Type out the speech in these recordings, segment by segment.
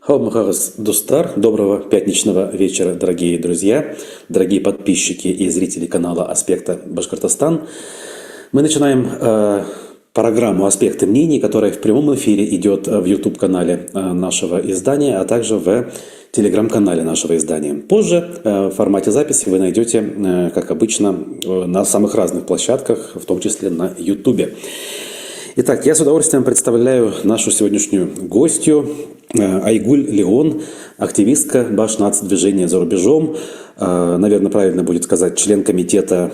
Хаумахагас Дустар, доброго пятничного вечера, дорогие друзья, дорогие подписчики и зрители канала «Аспекта Башкортостан». Мы начинаем программу «Аспекты мнений», которая в прямом эфире идет в YouTube-канале нашего издания, а также в телеграм-канале нашего издания. Позже в формате записи вы найдете, как обычно, на самых разных площадках, в том числе на YouTube. Итак, я с удовольствием представляю нашу сегодняшнюю гостью Айгуль Леон, активистка Башнацдвижения за рубежом, наверное, правильно будет сказать, член комитета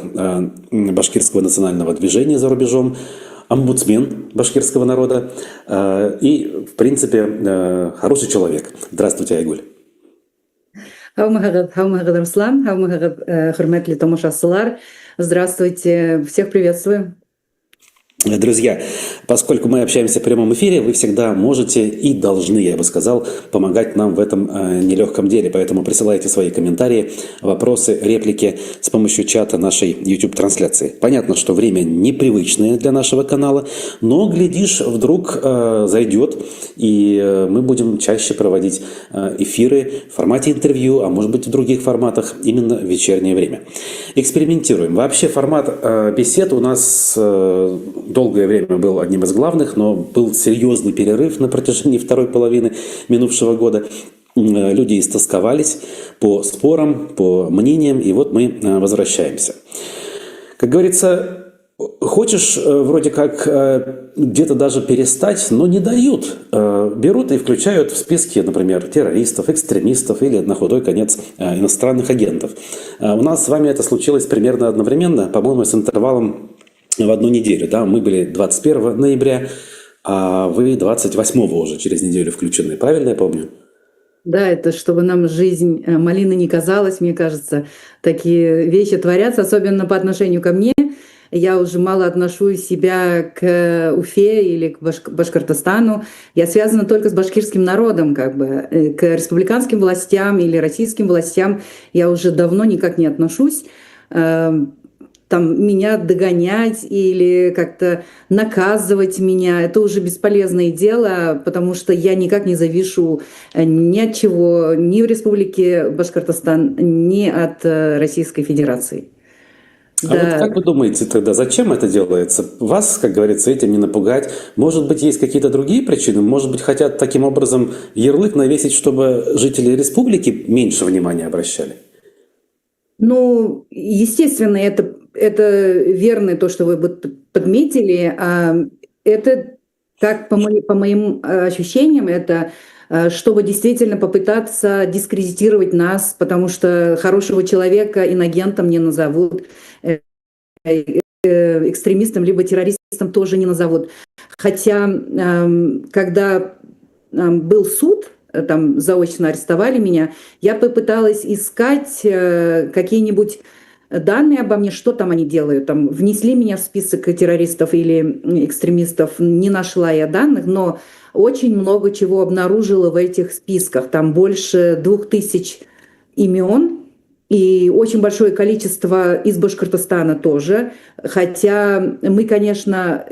Башкирского национального движения за рубежом, омбудсмен башкирского народа и, в принципе, хороший человек. Здравствуйте, Айгуль. Руслан, хурматли тамашасылар. Здравствуйте, всех приветствую. Друзья, поскольку мы общаемся в прямом эфире, вы всегда можете и должны, я бы сказал, помогать нам в этом нелегком деле. Поэтому присылайте свои комментарии, вопросы, реплики с помощью чата нашей YouTube-трансляции. Понятно, что время непривычное для нашего канала, но, глядишь, вдруг зайдет, и мы будем чаще проводить эфиры в формате интервью, а может быть в других форматах, именно в вечернее время. Экспериментируем. Вообще формат бесед у нас долгое время был одним из главных, но был серьезный перерыв на протяжении второй половины минувшего года. Люди истосковались по спорам, по мнениям, и вот мы возвращаемся. Как говорится, хочешь вроде как где-то даже перестать, но не дают. Берут и включают в списки, например, террористов, экстремистов или, на худой конец, иностранных агентов. У нас с вами это случилось примерно одновременно, по-моему, с интервалом в одну неделю. Да? Мы были 21 ноября, а вы 28-го уже через неделю включены. Правильно я помню? Да, это чтобы нам жизнь малины не казалась, мне кажется. Такие вещи творятся, особенно по отношению ко мне. Я уже мало отношу себя к Уфе или к Башкортостану. Я связана только с башкирским народом, как бы. К республиканским властям или российским властям я уже давно никак не отношусь. Там меня догонять или как-то наказывать меня, это уже бесполезное дело, потому что я никак не завишу ни от чего, ни в Республике Башкортостан, ни от Российской Федерации. А вот как вы думаете тогда, зачем это делается? Вас, как говорится, этим не напугать. Может быть, есть какие-то другие причины? Может быть, хотят таким образом ярлык навесить, чтобы жители республики меньше внимания обращали? Ну, естественно, это верно, то, что вы подметили. Это, как по моим ощущениям, это чтобы действительно попытаться дискредитировать нас, потому что хорошего человека инагентом не назовут, экстремистом либо террористом тоже не назовут. Хотя, когда был суд, там заочно арестовали меня, я попыталась искать какие-нибудь данные обо мне, что там они делают. Там внесли меня в список террористов или экстремистов, не нашла я данных, но очень много чего обнаружила в этих списках. Там больше 2000 имен и очень большое количество из Башкортостана тоже. Хотя мы, конечно,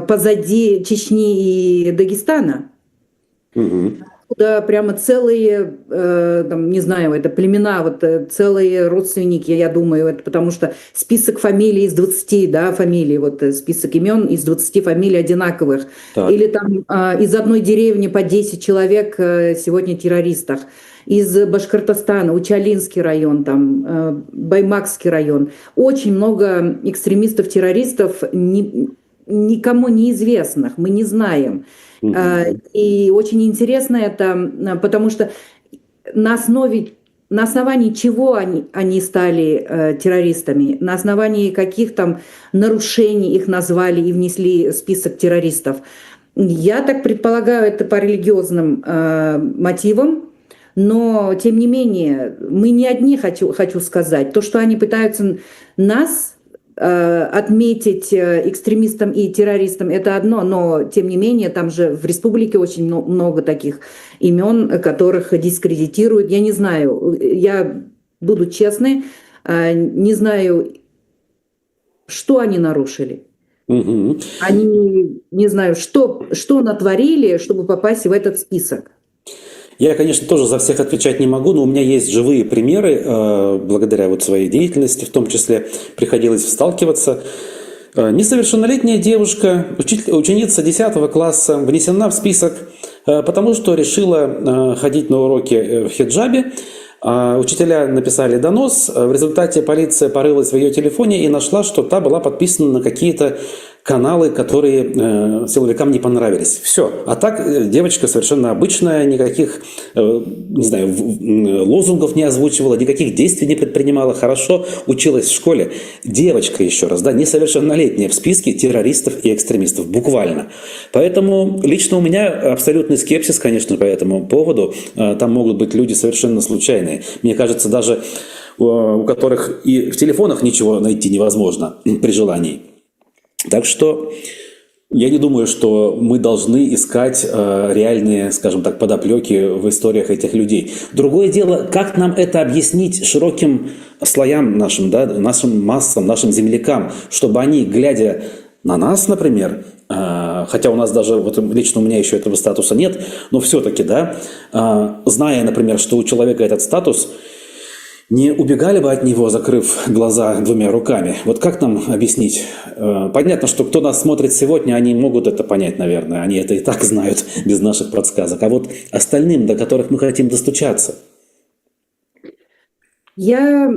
позади Чечни и Дагестана. Куда прямо целые, там, не знаю, это племена, вот целые родственники, я думаю, это потому что список фамилий из 20, да, фамилий, вот список имен из 20 фамилий одинаковых. Так. Или там из одной деревни по 10 человек сегодня террористов. Из Башкортостана, Учалинский район, там, Баймакский район. Очень много экстремистов-террористов, никому неизвестных, мы не знаем. И очень интересно это, потому что на основании чего они стали террористами, на основании каких там нарушений их назвали и внесли в список террористов. Я так предполагаю, это по религиозным мотивам, но тем не менее мы не одни, хочу сказать. То, что они пытаются нас отметить экстремистам и террористам, это одно, но тем не менее там же в республике очень много таких имен, которых дискредитируют. Я не знаю, я буду честной, не знаю, что они нарушили. Они, не знаю, что натворили, чтобы попасть в этот список. Я, конечно, тоже за всех отвечать не могу, но у меня есть живые примеры, благодаря вот своей деятельности, в том числе приходилось сталкиваться. Несовершеннолетняя девушка, ученица 10 класса, внесена в список, потому что решила ходить на уроки в хиджабе. Учителя написали донос, в результате полиция порылась в ее телефоне и нашла, что та была подписана на какие-то каналы, которые силовикам не понравились. Все. А так девочка совершенно обычная, никаких, не знаю, лозунгов не озвучивала, никаких действий не предпринимала, хорошо училась в школе. Девочка, еще раз, да, несовершеннолетняя в списке террористов и экстремистов, буквально. Поэтому лично у меня абсолютный скепсис, конечно, по этому поводу. Там могут быть люди совершенно случайные. Мне кажется, даже у которых и в телефонах ничего найти невозможно при желании. Так что я не думаю, что мы должны искать реальные, скажем так, подоплеки в историях этих людей. Другое дело, как нам это объяснить широким слоям нашим, да, нашим массам, нашим землякам, чтобы они, глядя на нас, например, хотя у нас даже, вот лично у меня еще этого статуса нет, но все-таки, да, зная, например, что у человека этот статус, не убегали бы от него, закрыв глаза двумя руками. Вот как нам объяснить? Понятно, что кто нас смотрит сегодня, они могут это понять, наверное. Они это и так знают без наших подсказок. А вот остальным, до которых мы хотим достучаться. Я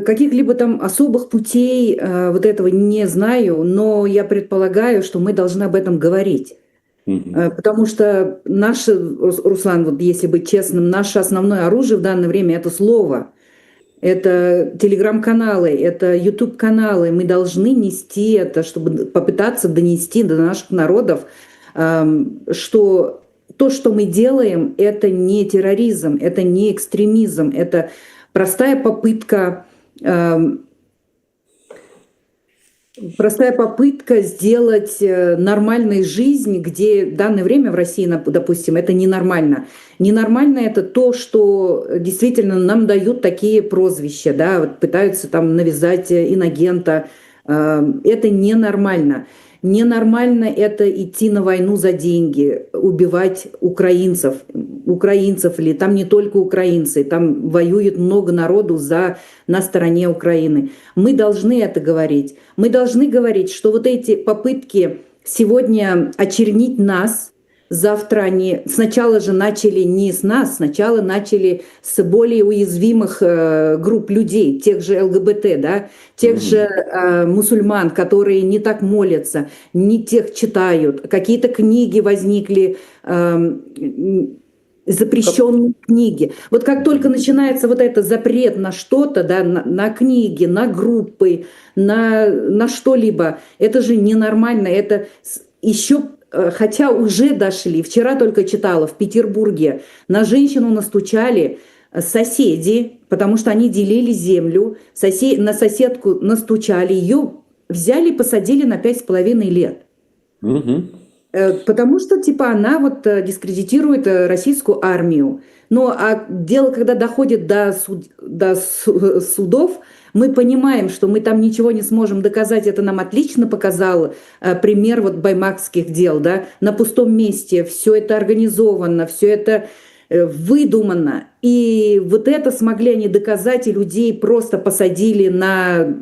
каких-либо там особых путей вот этого не знаю, но я предполагаю, что мы должны об этом говорить. Потому что наше, Руслан, вот если быть честным, наше основное оружие в данное время – это слово. Это телеграм-каналы, это YouTube-каналы. Мы должны нести это, чтобы попытаться донести до наших народов, что то, что мы делаем, это не терроризм, это не экстремизм, это простая попытка сделать нормальной жизнь, где в данное время в России, допустим, это ненормально. Ненормально это то, что действительно нам дают такие прозвища, да, вот пытаются там навязать инагента. Это ненормально. Ненормально это идти на войну за деньги, убивать украинцев или там не только украинцы, там воюет много народу на стороне Украины. Мы должны это говорить. Мы должны говорить, что вот эти попытки сегодня очернить нас, завтра они сначала же начали не с нас, сначала начали с более уязвимых групп людей, тех же ЛГБТ, да, тех же мусульман, которые не так молятся, не тех читают. Какие-то книги возникли, запрещенные книги. Вот как только начинается вот этот запрет на что-то, да, на книги, на группы, на что-либо, это же ненормально, это еще... Хотя уже дошли. Вчера только читала, в Петербурге на женщину настучали соседи, потому что они делили землю. На соседку настучали, ее взяли, посадили на 5,5 лет. Потому что типа она вот дискредитирует российскую армию. Но а дело, когда доходит до судов, мы понимаем, что мы там ничего не сможем доказать. Это нам отлично показал пример вот баймакских дел. Да? На пустом месте все это организовано, все это выдумано. И вот это смогли они доказать, и людей просто посадили на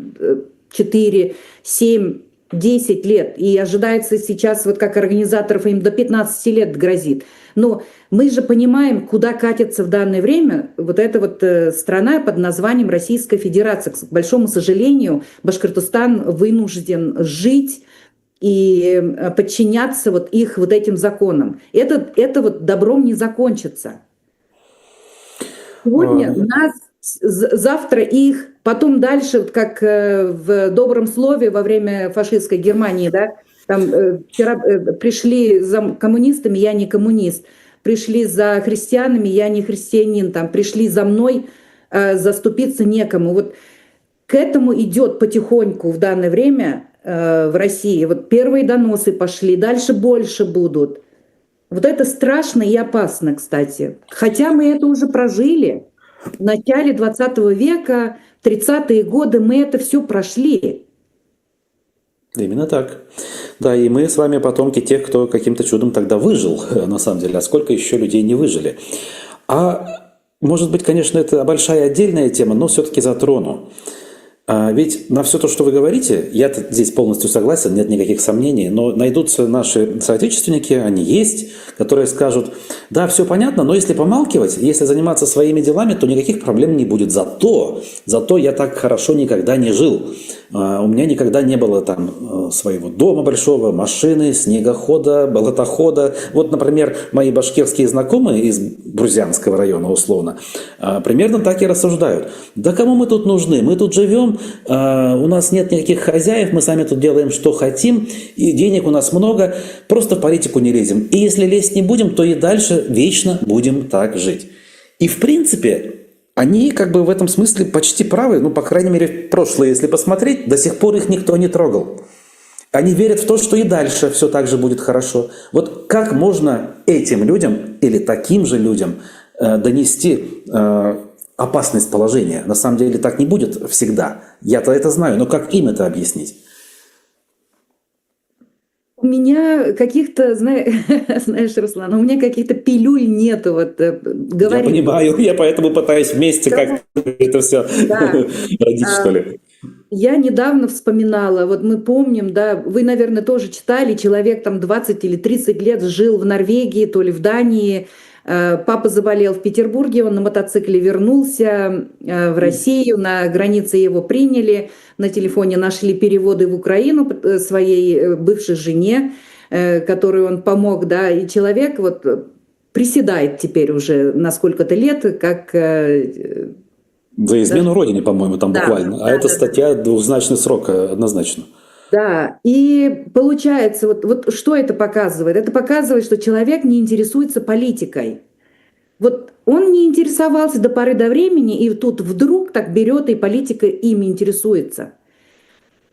4, 7, 10 лет. И ожидается сейчас, вот как организаторов, им до 15 лет грозит. Но мы же понимаем, куда катится в данное время вот эта вот страна под названием Российская Федерация. К большому сожалению, Башкортостан вынужден жить и подчиняться вот их вот этим законам. Это вот добром не закончится. Сегодня нас, завтра их, потом дальше, вот как в добром слове во время фашистской Германии, да, там вчера пришли за коммунистами, я не коммунист, пришли за христианами, я не христианин, там пришли за мной, заступиться некому. Вот к этому идет потихоньку в данное время в России. Вот первые доносы пошли, дальше больше будут. Вот это страшно и опасно, кстати. Хотя мы это уже прожили. В начале 20 века, 30-е годы мы это все прошли. Именно так. Да, и мы с вами потомки тех, кто каким-то чудом тогда выжил, на самом деле. А сколько еще людей не выжили? А может быть, конечно, это большая отдельная тема, но все-таки затрону. Ведь на все то, что вы говорите, я здесь полностью согласен, нет никаких сомнений, но найдутся наши соотечественники, они есть, которые скажут, да, все понятно, но если помалкивать, если заниматься своими делами, то никаких проблем не будет. Зато я так хорошо никогда не жил. У меня никогда не было там своего дома большого, машины, снегохода, болотохода. Вот, например, мои башкирские знакомые из Брузянского района, условно, примерно так и рассуждают. Да кому мы тут нужны? Мы тут живем, у нас нет никаких хозяев, мы сами тут делаем, что хотим, и денег у нас много, просто в политику не лезем. И если лезть не будем, то и дальше вечно будем так жить. И в принципе, они как бы в этом смысле почти правы, ну, по крайней мере, в прошлое, если посмотреть, до сих пор их никто не трогал. Они верят в то, что и дальше все так же будет хорошо. Вот как можно этим людям или таким же людям донести опасность положения? На самом деле так не будет всегда. Я-то это знаю, но как им это объяснить? У меня каких-то, знаешь, Руслан, у меня каких-то пилюль нету. Вот, Я говорить. понимаю, я поэтому пытаюсь вместе как это все Да. родить, что ли. Я недавно вспоминала, вот мы помним, да, вы, наверное, тоже читали, человек там 20 или 30 лет жил в Норвегии, то ли в Дании, папа заболел в Петербурге, он на мотоцикле вернулся в Россию, на границе его приняли, на телефоне нашли переводы в Украину своей бывшей жене, которой он помог, да, и человек вот приседает теперь уже на сколько-то лет, как... За измену родине, по-моему, там Да, буквально. А да, это да. статья двухзначный срок, однозначно. Да, и получается, вот что это показывает? Это показывает, что человек не интересуется политикой. Вот он не интересовался до поры до времени, и тут вдруг так берет и политика ими интересуется.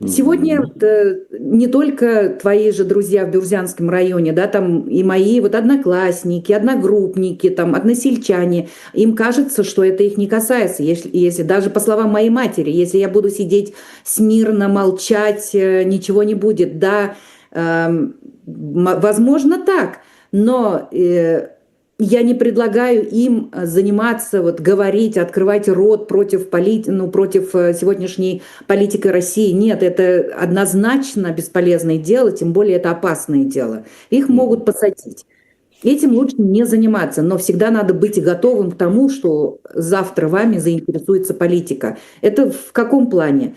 Сегодня вот, не только твои же друзья в Бюрзянском районе, да, там и мои вот одноклассники, одногруппники, там, односельчане, им кажется, что это их не касается. Если даже по словам моей матери, если я буду сидеть смирно, молчать, ничего не будет. Да, возможно так, но я не предлагаю им заниматься, вот, говорить, открывать рот против, против сегодняшней политики России. Нет, это однозначно бесполезное дело, тем более это опасное дело. Их могут посадить. Этим лучше не заниматься, но всегда надо быть готовым к тому, что завтра вами заинтересуется политика. Это в каком плане?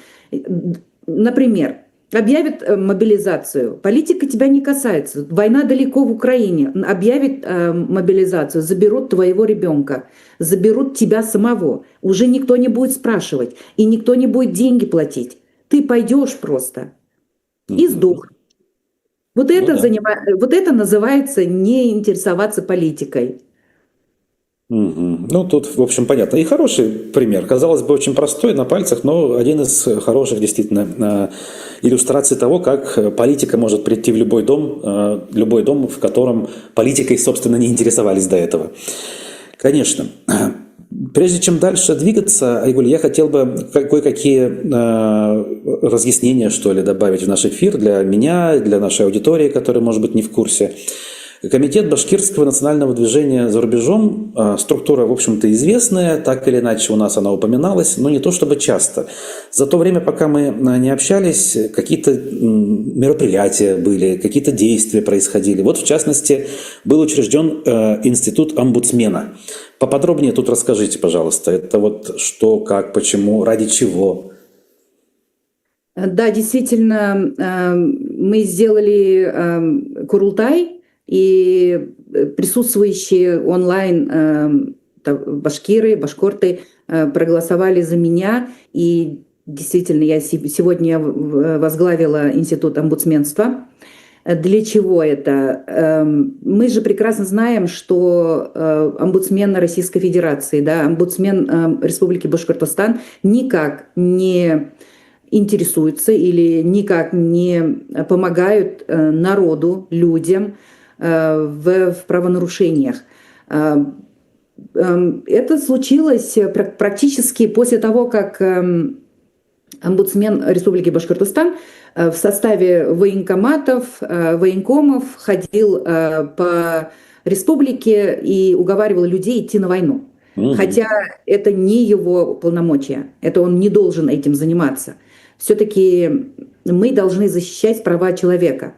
Например, объявят мобилизацию, политика тебя не касается, война далеко в Украине, объявят мобилизацию, заберут твоего ребенка, заберут тебя самого, уже никто не будет спрашивать, и никто не будет деньги платить, ты пойдешь просто и сдохнешь. Вот это, вот это называется не интересоваться политикой. Ну, тут, в общем, понятно. И хороший пример. Казалось бы, очень простой, на пальцах, но один из хороших, действительно, иллюстраций того, как политика может прийти в любой дом, в котором политикой, собственно, не интересовались до этого. Конечно. Прежде чем дальше двигаться, Айгуль, я хотел бы кое-какие разъяснения, что ли, добавить в наш эфир для меня, для нашей аудитории, которая, может быть, не в курсе. Комитет Башкирского национального движения за рубежом, структура, в общем-то, известная, так или иначе у нас она упоминалась, но не то чтобы часто. За то время, пока мы не общались, какие-то мероприятия были, какие-то действия происходили. Вот, в частности, был учрежден институт омбудсмена. Поподробнее тут расскажите, пожалуйста, это вот что, как, почему, ради чего? Да, действительно, мы сделали Курултай, и присутствующие онлайн башкиры, башкорты проголосовали за меня. И действительно, я сегодня возглавила институт омбудсменства. Для чего это? Мы же прекрасно знаем, что омбудсмен Российской Федерации, да, омбудсмен Республики Башкортостан никак не интересуются или никак не помогают народу, людям в правонарушениях. Это случилось практически после того, как омбудсмен Республики Башкортостан в составе военкоматов, военкомов ходил по республике и уговаривал людей идти на войну. Хотя это не его полномочия, это он не должен этим заниматься. Все-таки мы должны защищать права человека.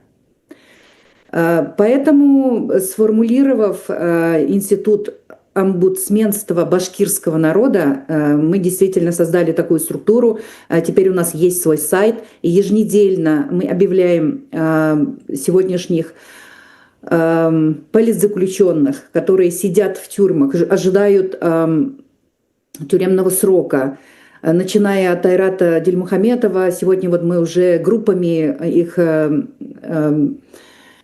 Поэтому, сформулировав институт омбудсменства башкирского народа, мы действительно создали такую структуру. Теперь у нас есть свой сайт, и еженедельно мы объявляем сегодняшних политзаключенных, которые сидят в тюрьмах, ожидают тюремного срока, начиная от Айрата Дильмухаметова. Сегодня вот мы уже группами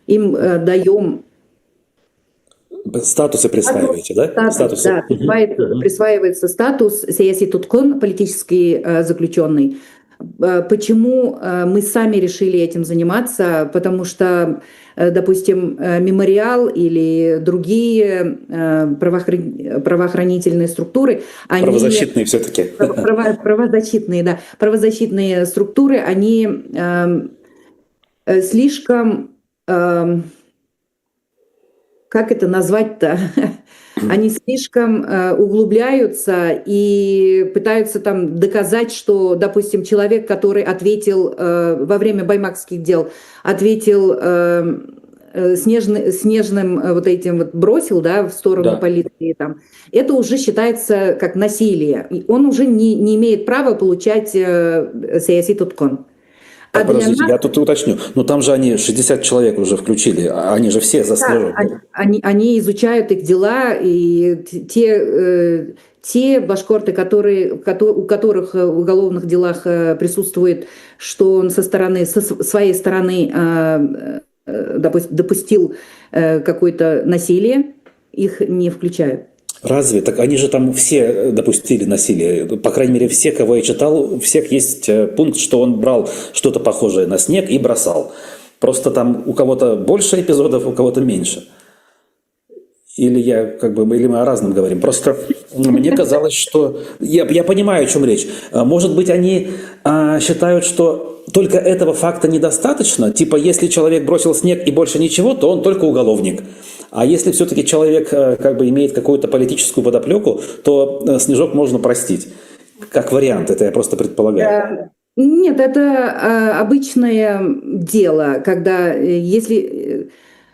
им даем статусы присваиваете, да? Статус, да, присваивается статус «Сияси Туткон», политический заключенный. Почему мы сами решили этим заниматься? Потому что, допустим, мемориал или другие правоохранительные структуры, они, правозащитные все-таки. Правозащитные, да, правозащитные структуры, они слишком, как это назвать-то? Они слишком углубляются и пытаются там доказать, что, допустим, человек, который ответил во время баймакских дел, ответил снежным вот этим вот бросил, да, в сторону полиции, там, это уже считается как насилие. И он уже не имеет права получать сияси туткон. Подождите, я тут уточню. Но там же они 60 человек уже включили, они же все заслуживают. Да, они изучают их дела, и те башкорты, у которых в уголовных делах присутствует, что он со своей стороны допустил какое-то насилие, их не включают. Разве? Так они же там все допустили насилие. По крайней мере, все, кого я читал, у всех есть пункт, что он брал что-то похожее на снег и бросал. Просто там у кого-то больше эпизодов, у кого-то меньше. Или мы о разном говорим. Просто мне казалось, что... Я понимаю, о чем речь. Может быть, они считают, что только этого факта недостаточно? Типа, если человек бросил снег и больше ничего, то он только уголовник. А если все-таки человек имеет какую-то политическую подоплеку, то снежок можно простить. Как вариант, это я просто предполагаю. Нет, это обычное дело, когда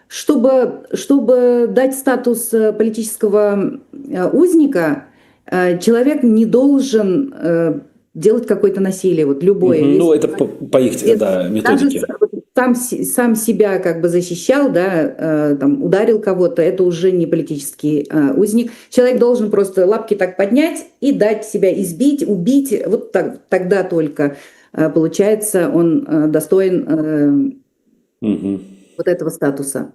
чтобы дать статус политического узника, человек не должен делать какое-то насилие, вот любое. Ну, это по их методике. Сам себя защищал, да, там, ударил кого-то, это уже не политический узник. Человек должен просто лапки так поднять и дать себя избить, убить. Вот тогда только, получается, он достоин вот этого статуса.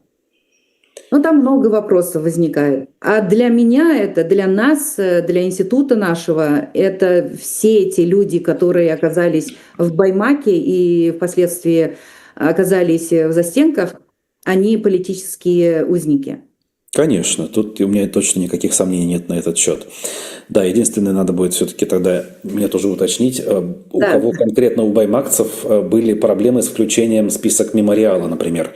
Ну, там много вопросов возникает. А для меня для нас, для института нашего, это все эти люди, которые оказались в Баймаке и впоследствии оказались в застенках, они политические узники. Конечно, тут у меня точно никаких сомнений нет на этот счет. Да, единственное, надо будет все-таки тогда мне тоже уточнить, у кого конкретно у баймакцев были проблемы с включением в список мемориала, например.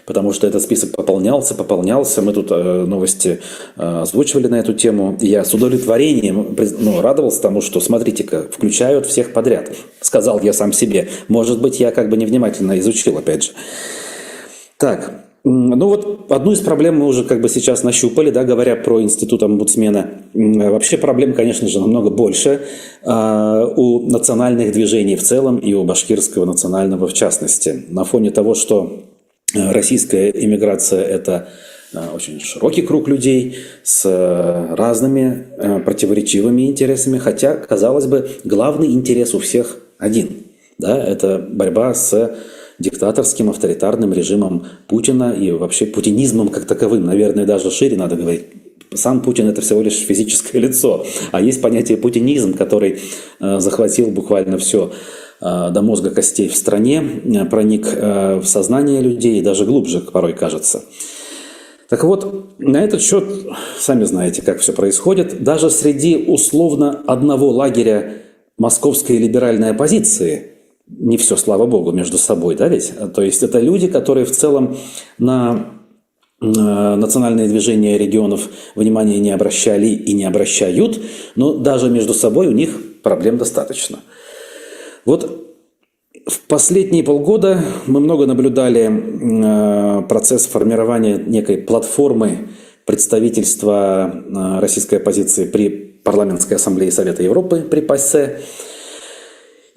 Потому что этот список пополнялся. Мы тут новости озвучивали на эту тему. Я с удовлетворением радовался тому, что, смотрите-ка, включают всех подряд. Сказал я сам себе. Может быть, я невнимательно изучил, опять же. Так, одну из проблем мы уже сейчас нащупали, да, говоря про институт омбудсмена. Вообще проблем, конечно же, намного больше у национальных движений в целом и у башкирского национального в частности. На фоне того, что российская иммиграция – это очень широкий круг людей с разными противоречивыми интересами, хотя, казалось бы, главный интерес у всех один. Да? Это борьба с диктаторским авторитарным режимом Путина и вообще путинизмом как таковым. Наверное, даже шире надо говорить. Сам Путин – это всего лишь физическое лицо. А есть понятие путинизм, который захватил буквально все до мозга костей в стране, проник в сознание людей и даже глубже порой кажется. Так вот, на этот счет, сами знаете, как все происходит. Даже среди условно одного лагеря московской либеральной оппозиции не все, слава богу, между собой, да ведь? То есть это люди, которые в целом на национальные движения регионов внимания не обращали и не обращают, но даже между собой у них проблем достаточно. Вот в последние полгода мы много наблюдали процесс формирования некой платформы представительства российской оппозиции при Парламентской ассамблее Совета Европы, при ПАСЕ.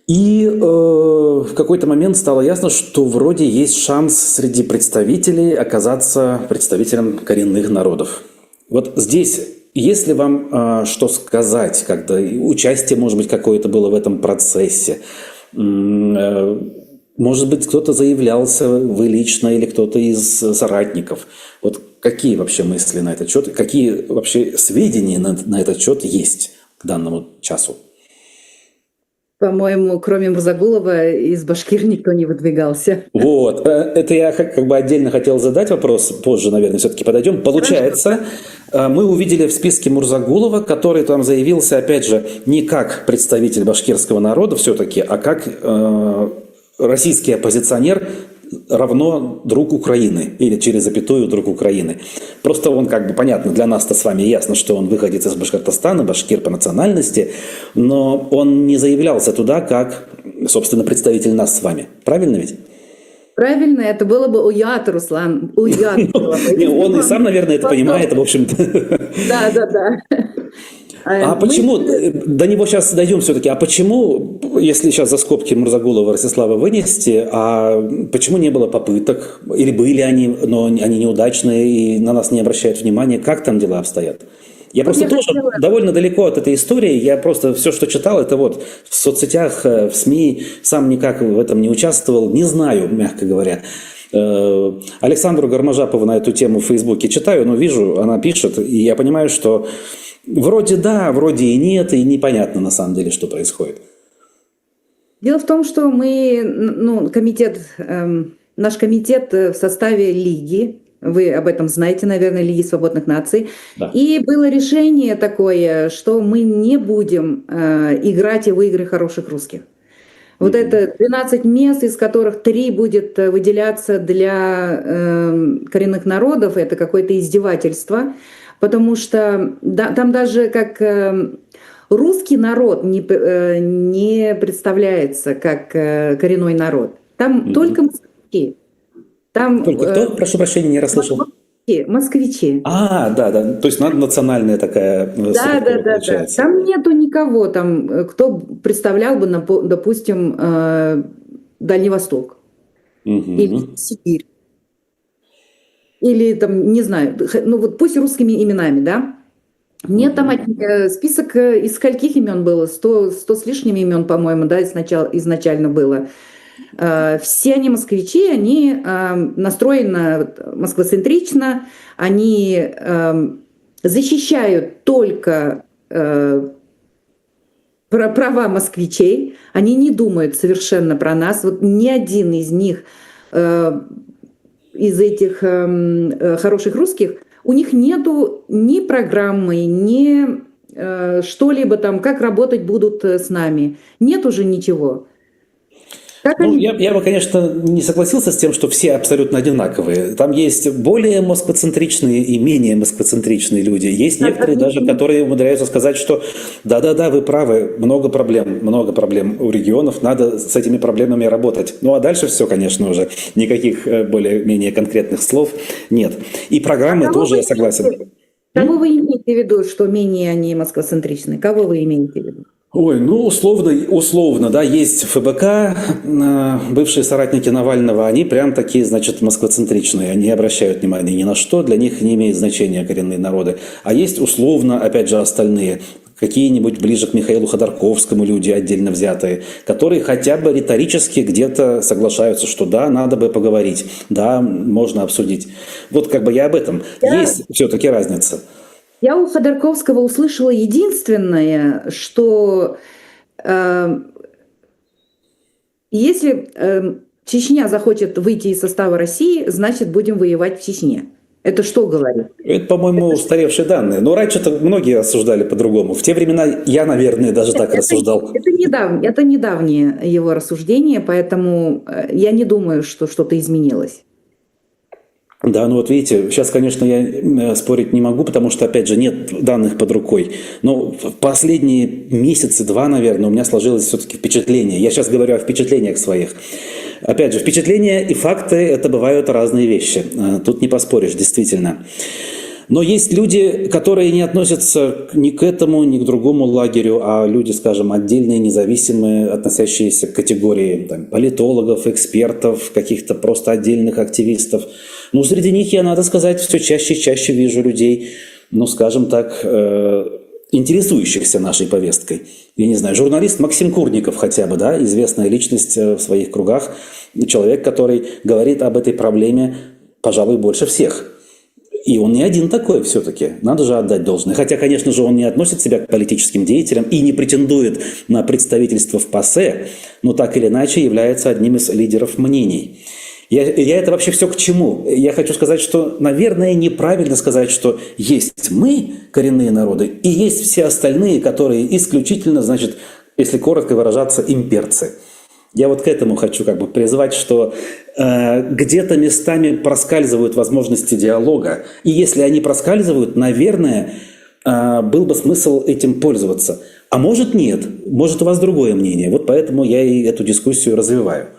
И в какой-то момент стало ясно, что вроде есть шанс среди представителей оказаться представителем коренных народов. Вот здесь, если вам что сказать, когда участие, может быть, какое-то было в этом процессе, может быть, кто-то заявлялся, вы лично или кто-то из соратников. Вот какие вообще мысли на этот счет, какие вообще сведения на этот счет есть к данному часу? По-моему, кроме Мурзагулова, из Башкир никто не выдвигался. Вот, это я как бы отдельно хотел задать вопрос, позже, наверное, все-таки подойдем. Получается, мы увидели в списке Мурзагулова, который там заявился, опять же, не как представитель башкирского народа все-таки, а как российский оппозиционер, равно друг Украины, или через запятую друг Украины. Просто он, как бы, понятно, для нас-то с вами ясно, что он выходит из Башкортостана, башкир по национальности, но он не заявлялся туда как, собственно, представитель нас с вами. Правильно ведь? Правильно, это было бы уят, Руслан, уят. Он и сам, наверное, это понимает, в общем-то. Да. А почему, до него сейчас дойдем все-таки, а почему, если сейчас за скобки Мурзагулова Ростислава вынести, а почему не было попыток, или были они, но они неудачные и на нас не обращают внимания, как там дела обстоят? Я просто тоже довольно далеко от этой истории, я просто все, что читал, это вот в соцсетях, в СМИ, сам никак в этом не участвовал, не знаю, мягко говоря. Александру Гармажапову на эту тему в Фейсбуке читаю, но вижу, она пишет, и я понимаю, что вроде да, вроде и нет, и непонятно на самом деле, что происходит. Дело в том, что мы, наш комитет в составе Лиги, вы об этом знаете, наверное, Лиги свободных наций, Да. И было решение такое, что мы не будем играть в игры хороших русских. Вот это 12 мест, из которых 3 будет выделяться для коренных народов, это какое-то издевательство. Потому что там даже как русский народ не представляется как коренной народ. Там только москвичи. Только кто? Прошу прощения, не расслышал. Москвичи. Да. То есть национальная такая структура получается. Там нету никого, кто представлял бы, допустим, Дальний Восток или Сибирь. Или там, не знаю, пусть русскими именами, да? Нет, там список из скольких имен было? 100 с лишним имен, по-моему, да, изначально было. Все они москвичи, они настроены москвоцентрично, они защищают только права москвичей, они не думают совершенно про нас. Вот ни один из них, из этих хороших русских, у них нету ни программы, ни что-либо там, как работать будут с нами. Нет уже ничего. Я бы, конечно, не согласился с тем, что все абсолютно одинаковые. Там есть более москвоцентричные и менее москвоцентричные люди. Есть некоторые даже, которые умудряются сказать, что да, вы правы, много проблем у регионов, надо с этими проблемами работать. А дальше все, конечно, уже никаких более-менее конкретных слов нет. И программы тоже, я согласен. Кого вы имеете в виду, что менее они москвоцентричны? Кого вы имеете в виду? Условно, да, есть ФБК, бывшие соратники Навального, они прям такие, значит, москвоцентричные, они не обращают внимания ни на что, для них не имеет значения коренные народы. А есть условно, опять же, остальные, какие-нибудь ближе к Михаилу Ходорковскому люди отдельно взятые, которые хотя бы риторически где-то соглашаются, что да, надо бы поговорить, да, можно обсудить. Вот как бы я об этом. Есть все-таки разница. Я у Ходорковского услышала единственное, что если Чечня захочет выйти из состава России, значит, будем воевать в Чечне. Это что говорит? Это, по-моему, устаревшие данные. Но раньше-то многие рассуждали по-другому. В те времена я, наверное, даже так рассуждал. Это недавнее его рассуждение, поэтому я не думаю, что что-то изменилось. Да, ну вот видите, сейчас, конечно, я спорить не могу, потому что, опять же, нет данных под рукой. Но в последние месяцы, два, наверное, у меня сложилось все-таки впечатление. Я сейчас говорю о впечатлениях своих. Опять же, впечатления и факты – это бывают разные вещи. Тут не поспоришь, действительно. Но есть люди, которые не относятся ни к этому, ни к другому лагерю, а люди, скажем, отдельные, независимые, относящиеся к категории там, политологов, экспертов, каких-то просто отдельных активистов. Ну, среди них я, надо сказать, все чаще и чаще вижу людей, ну, скажем так, интересующихся нашей повесткой. Я не знаю, журналист Максим Курников хотя бы, да, известная личность в своих кругах, человек, который говорит об этой проблеме, пожалуй, больше всех. И он не один такой все-таки, надо же отдать должное. Хотя, конечно же, он не относит себя к политическим деятелям и не претендует на представительство в ПАСЕ, но так или иначе является одним из лидеров мнений. Я это вообще все к чему? Я хочу сказать, что, наверное, неправильно сказать, что есть мы, коренные народы, и есть все остальные, которые исключительно, значит, если коротко выражаться, имперцы. Я вот к этому хочу как бы призвать, что где-то местами проскальзывают возможности диалога. И если они проскальзывают, наверное, был бы смысл этим пользоваться. А может нет, может у вас другое мнение. Вот поэтому я и эту дискуссию развиваю.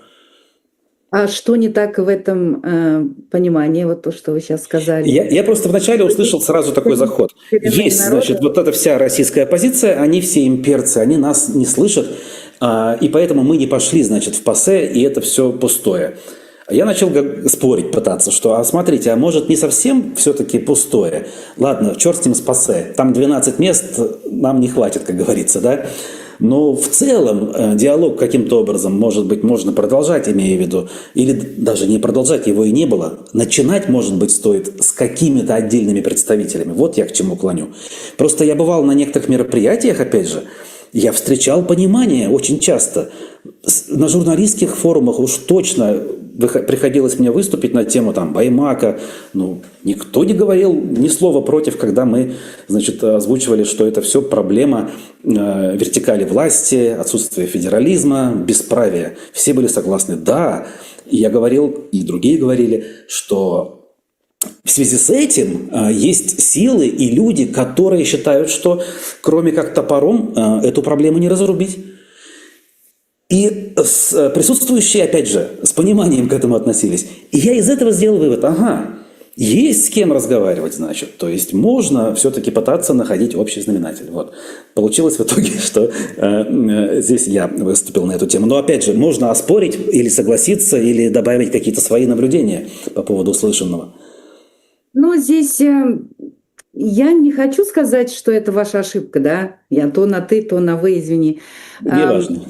А что не так в этом понимании, вот то, что вы сейчас сказали? Я просто вначале услышал сразу такой заход. Есть, значит, вот эта вся российская оппозиция, они все имперцы, они нас не слышат, и поэтому мы не пошли, значит, в ПАСЕ, и это все пустое. Я начал спорить, пытаться, что, смотрите, а может не совсем все-таки пустое? Ладно, черт с ним с ПАСЕ, там 12 мест, нам не хватит, как говорится, да? Но в целом диалог каким-то образом, может быть, можно продолжать, имея в виду, или даже не продолжать, его и не было. Начинать, может быть, стоит с какими-то отдельными представителями. Вот я к чему клоню. Просто я бывал на некоторых мероприятиях, опять же, я встречал понимание очень часто. На журналистских форумах уж точно приходилось мне выступить на тему там, Баймака. Ну, никто не говорил ни слова против, когда мы, значит, озвучивали, что это все проблема вертикали власти, отсутствия федерализма, бесправия. Все были согласны. Да, и я говорил, и другие говорили, что в связи с этим есть силы и люди, которые считают, что кроме как топором эту проблему не разрубить. И присутствующие, опять же, с пониманием к этому относились. И я из этого сделал вывод, есть с кем разговаривать, значит. То есть можно все-таки пытаться находить общий знаменатель. Вот. Получилось в итоге, что здесь я выступил на эту тему. Но опять же, можно оспорить или согласиться, или добавить какие-то свои наблюдения по поводу услышанного. Ну, здесь я не хочу сказать, что это ваша ошибка, да? Я то на «ты», то на «вы», извини. Неважно.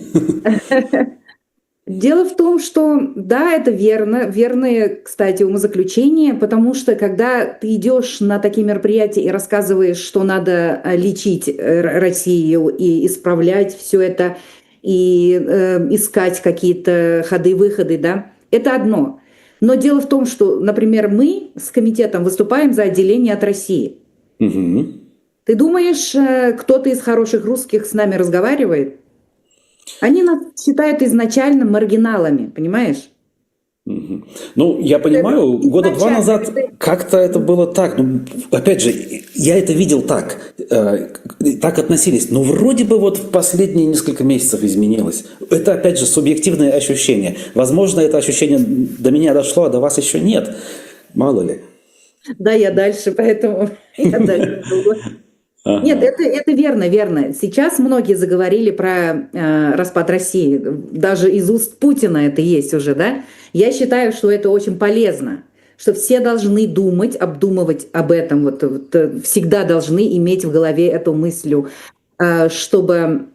Дело в том, что да, это верно, верные, кстати, умозаключения, потому что когда ты идешь на такие мероприятия и рассказываешь, что надо лечить Россию и исправлять все это, и искать какие-то ходы-выходы, да, это одно. Но дело в том, что, например, мы с комитетом выступаем за отделение от России. Угу. Ты думаешь, кто-то из хороших русских с нами разговаривает? Они нас считают изначально маргиналами, понимаешь? Угу. Ну, я понимаю, года два назад как-то это было так. Ну, опять же, я это видел так. Так относились. Но вроде бы вот в последние несколько месяцев изменилось. Это, опять же, субъективное ощущение. Возможно, это ощущение до меня дошло, а до вас еще нет. Мало ли. Да, я дальше, поэтому я дальше. Нет, это верно, верно. Сейчас многие заговорили про распад России. Даже из уст Путина это есть уже, да? Я считаю, что это очень полезно, что все должны думать, обдумывать об этом, вот всегда должны иметь в голове эту мысль, чтобы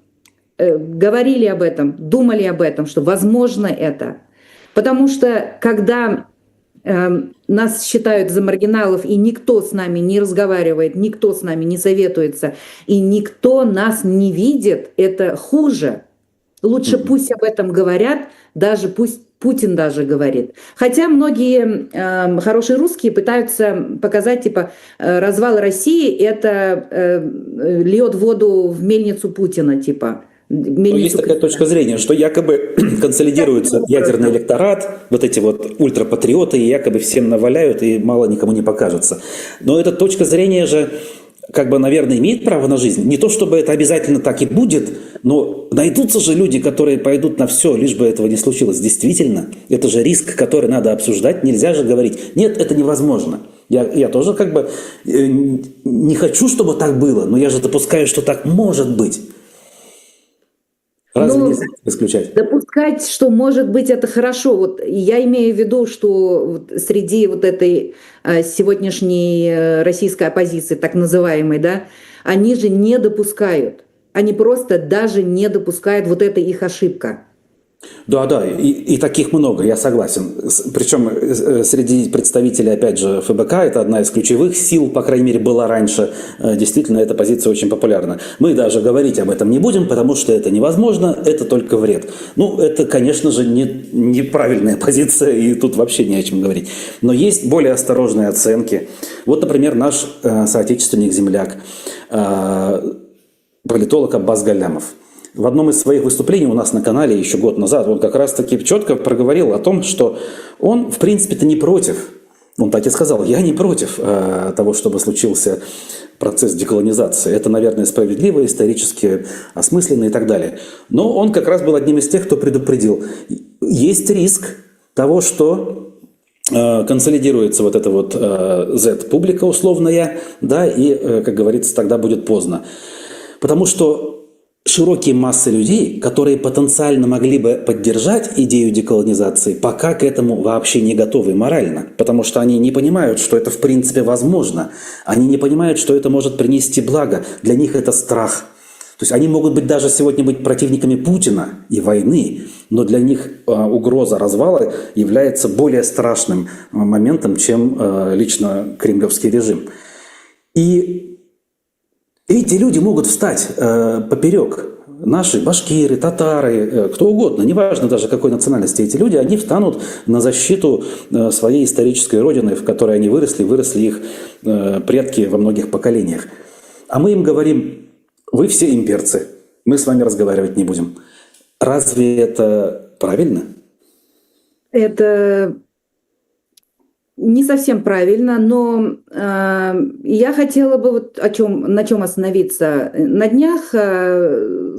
говорили об этом, думали об этом, что возможно это. Потому что когда нас считают за маргиналов, и никто с нами не разговаривает, никто с нами не советуется, и никто нас не видит, это хуже. Лучше пусть об этом говорят, даже пусть Путин даже говорит. Хотя многие хорошие русские пытаются показать, типа, развал России – это льет воду в мельницу Путина, типа. Но есть такая точка зрения, что якобы консолидируется ядерный электорат, вот эти вот ультрапатриоты, и якобы всем наваляют, и мало никому не покажется. Но эта точка зрения же, как бы, наверное, имеет право на жизнь. Не то, чтобы это обязательно так и будет, но найдутся же люди, которые пойдут на все, лишь бы этого не случилось. Действительно, это же риск, который надо обсуждать. Нельзя же говорить, нет, это невозможно. Я тоже как бы не хочу, чтобы так было, но я же допускаю, что так может быть. Разве нельзя исключать? Допускать, что может быть это хорошо. Вот я имею в виду, что вот среди вот этой сегодняшней российской оппозиции, так называемой, да, они же не допускают. Они просто даже не допускают, вот это их ошибка. Да, и таких много, я согласен. Причем среди представителей, опять же, ФБК, это одна из ключевых сил, по крайней мере, была раньше. Действительно, эта позиция очень популярна. Мы даже говорить об этом не будем, потому что это невозможно, это только вред. Ну, это, конечно же, неправильная позиция, и тут вообще не о чем говорить. Но есть более осторожные оценки. Вот, например, наш соотечественник-земляк, политолог Аббас Галямов. В одном из своих выступлений у нас на канале еще год назад он как раз-таки четко проговорил о том, что он, в принципе-то, не против. Он так и сказал, я не против того, чтобы случился процесс деколонизации. Это, наверное, справедливо, исторически осмысленно и так далее. Но он как раз был одним из тех, кто предупредил. Есть риск того, что консолидируется вот эта вот Z-публика условная, да, и, как говорится, тогда будет поздно. Потому что широкие массы людей, которые потенциально могли бы поддержать идею деколонизации, пока к этому вообще не готовы морально, потому что они не понимают, что это в принципе возможно, они не понимают, что это может принести благо, для них это страх. То есть они могут быть даже сегодня быть противниками Путина и войны, но для них угроза развала является более страшным моментом, чем лично кремлевский режим. И эти люди могут встать поперек. Наши башкиры, татары, кто угодно, неважно даже какой национальности эти люди, они встанут на защиту своей исторической родины, в которой они выросли их предки во многих поколениях. А мы им говорим, вы все имперцы, мы с вами разговаривать не будем. Разве это правильно? Это не совсем правильно, но я хотела бы вот на чем остановиться. На днях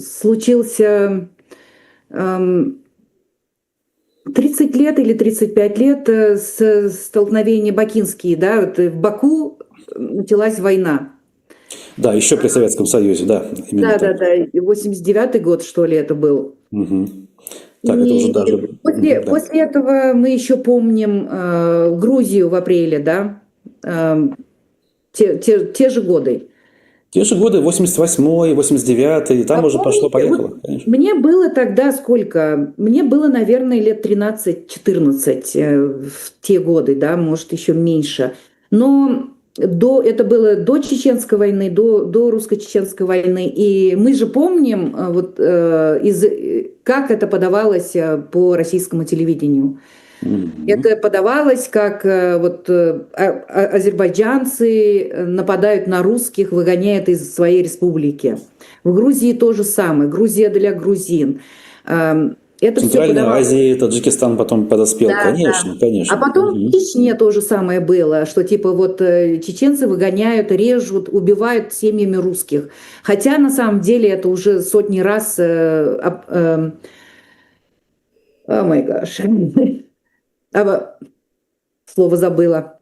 случился 30 лет или 35 лет столкновения бакинские, да, вот в Баку началась война. Да, еще при Советском Союзе, да. Да, 89-й год, что ли, это был. Угу. Так, это уже даже... После этого мы еще помним Грузию в апреле, да, те же годы. Те же годы, 88-й, 89-й, там уже пошло-поехало, конечно. Мне было тогда сколько? Мне было, наверное, лет 13-14 в те годы, да, может, еще меньше. Но это было до Чеченской войны, до русско-чеченской войны. И мы же помним, вот, как это подавалось по российскому телевидению. Это подавалось, как вот азербайджанцы нападают на русских, выгоняют из своей республики. В Грузии то же самое. Грузия для грузин. Это в Центральной Азии, Таджикистан потом подоспел. Да, конечно, да. Конечно. А потом в Чечне то же самое было, что типа вот чеченцы выгоняют, режут, убивают семьями русских. Хотя на самом деле это уже сотни раз... О май гаш. Слово забыла.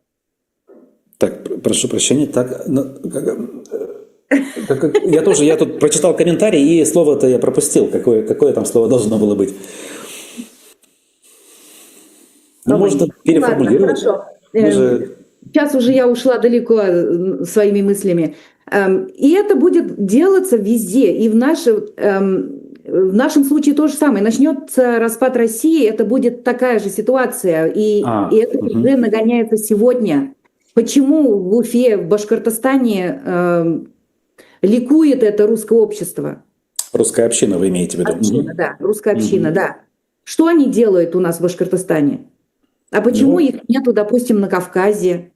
Так, прошу прощения. Так, я тут прочитал комментарий, и слово-то я пропустил. Какое там слово должно было быть? Ну, можно переформулировать. Ладно, хорошо. Сейчас уже я ушла далеко своими мыслями. И это будет делаться везде. И в нашем случае то же самое. Начнется распад России, это будет такая же ситуация. И это уже нагоняется сегодня. Почему в Уфе, в Башкортостане ликует это русское общество? Русская община, вы имеете в виду? Община, да, русская община, да. Что они делают у нас в Башкортостане? А почему Ну, их нету, допустим, на Кавказе?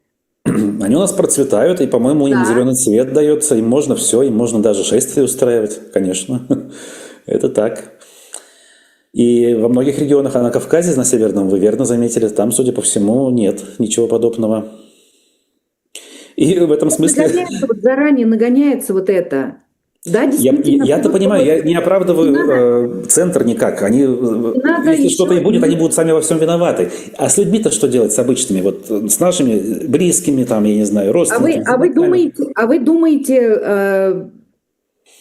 они у нас процветают, и, по-моему, им Да. зеленый цвет дается, им можно все, им можно даже шествие устраивать, конечно. Это так. И во многих регионах, а на Кавказе, на Северном, вы верно заметили, там, судя по всему, нет ничего подобного. И в этом смысле Нагоняется, вот заранее нагоняется вот это. Да, действительно, я-то понимаю, я не не надо, оправдываю центр никак. Они, не надо если что-то и еще, будет, они будут сами во всем виноваты. А с людьми-то что делать, с обычными? Вот с нашими близкими, там, я не знаю, родственниками, знакомыми? вы думаете,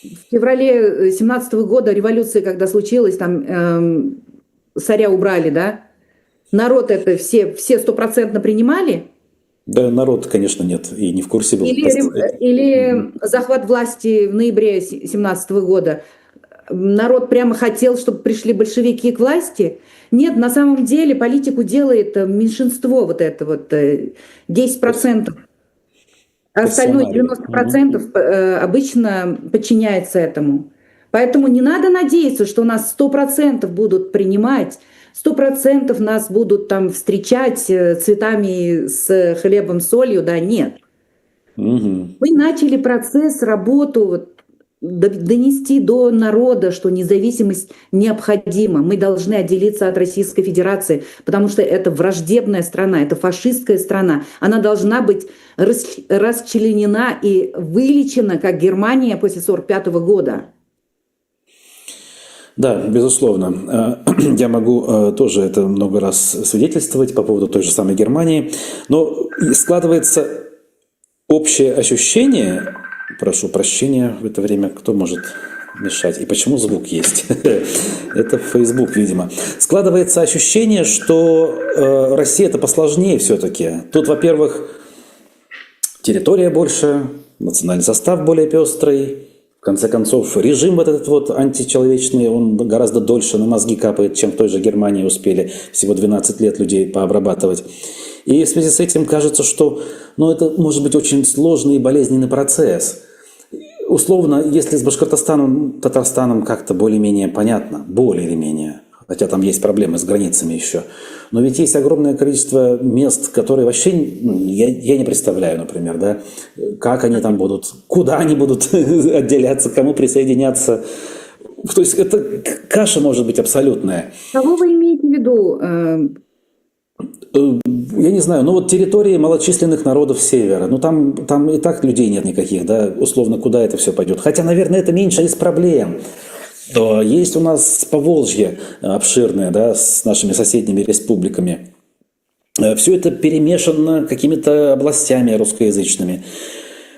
в феврале 17 года революция, когда случилась, там царя убрали, да? Народ это все стопроцентно принимали? Да, народ, конечно, нет, и не в курсе был. Или захват власти в ноябре 17 года? Народ прямо хотел, чтобы пришли большевики к власти? Нет, на самом деле политику делает меньшинство, вот это вот 10%. А остальное Персоналии. 90% обычно подчиняется этому. Поэтому не надо надеяться, что нас 100% будут принимать, 100% нас будут там встречать цветами с хлебом, солью, да, нет. Мгм. Мы начали процесс, работу вот, донести до народа, что независимость необходима. Мы должны отделиться от Российской Федерации, потому что это враждебная страна, это фашистская страна. Она должна быть расчленена и вылечена, как Германия после 1945 года. Да, безусловно. Я могу тоже это много раз свидетельствовать по поводу той же самой Германии. Но складывается общее ощущение, прошу прощения в это время, кто может мешать, и почему звук есть? Это Facebook, видимо. Складывается ощущение, что Россия это посложнее все-таки. Тут, во-первых, территория больше, национальный состав более пестрый. В конце концов, режим вот этот вот античеловечный, он гораздо дольше на мозги капает, чем в той же Германии успели всего 12 лет людей пообрабатывать. И в связи с этим кажется, что это может быть очень сложный и болезненный процесс. Условно, если с Башкортостаном, Татарстаном как-то более-менее понятно, более или менее, хотя там есть проблемы с границами еще, но ведь есть огромное количество мест, которые вообще я не представляю, например, да, как они там будут, куда они будут отделяться, к кому присоединяться. То есть это каша может быть абсолютная. Кого вы имеете в виду? Я не знаю, территории малочисленных народов Севера, там и так людей нет никаких, да, условно, куда это все пойдет. Хотя, наверное, это меньше из проблем. То есть у нас Поволжье обширное, да, с нашими соседними республиками. Все это перемешано какими-то областями русскоязычными.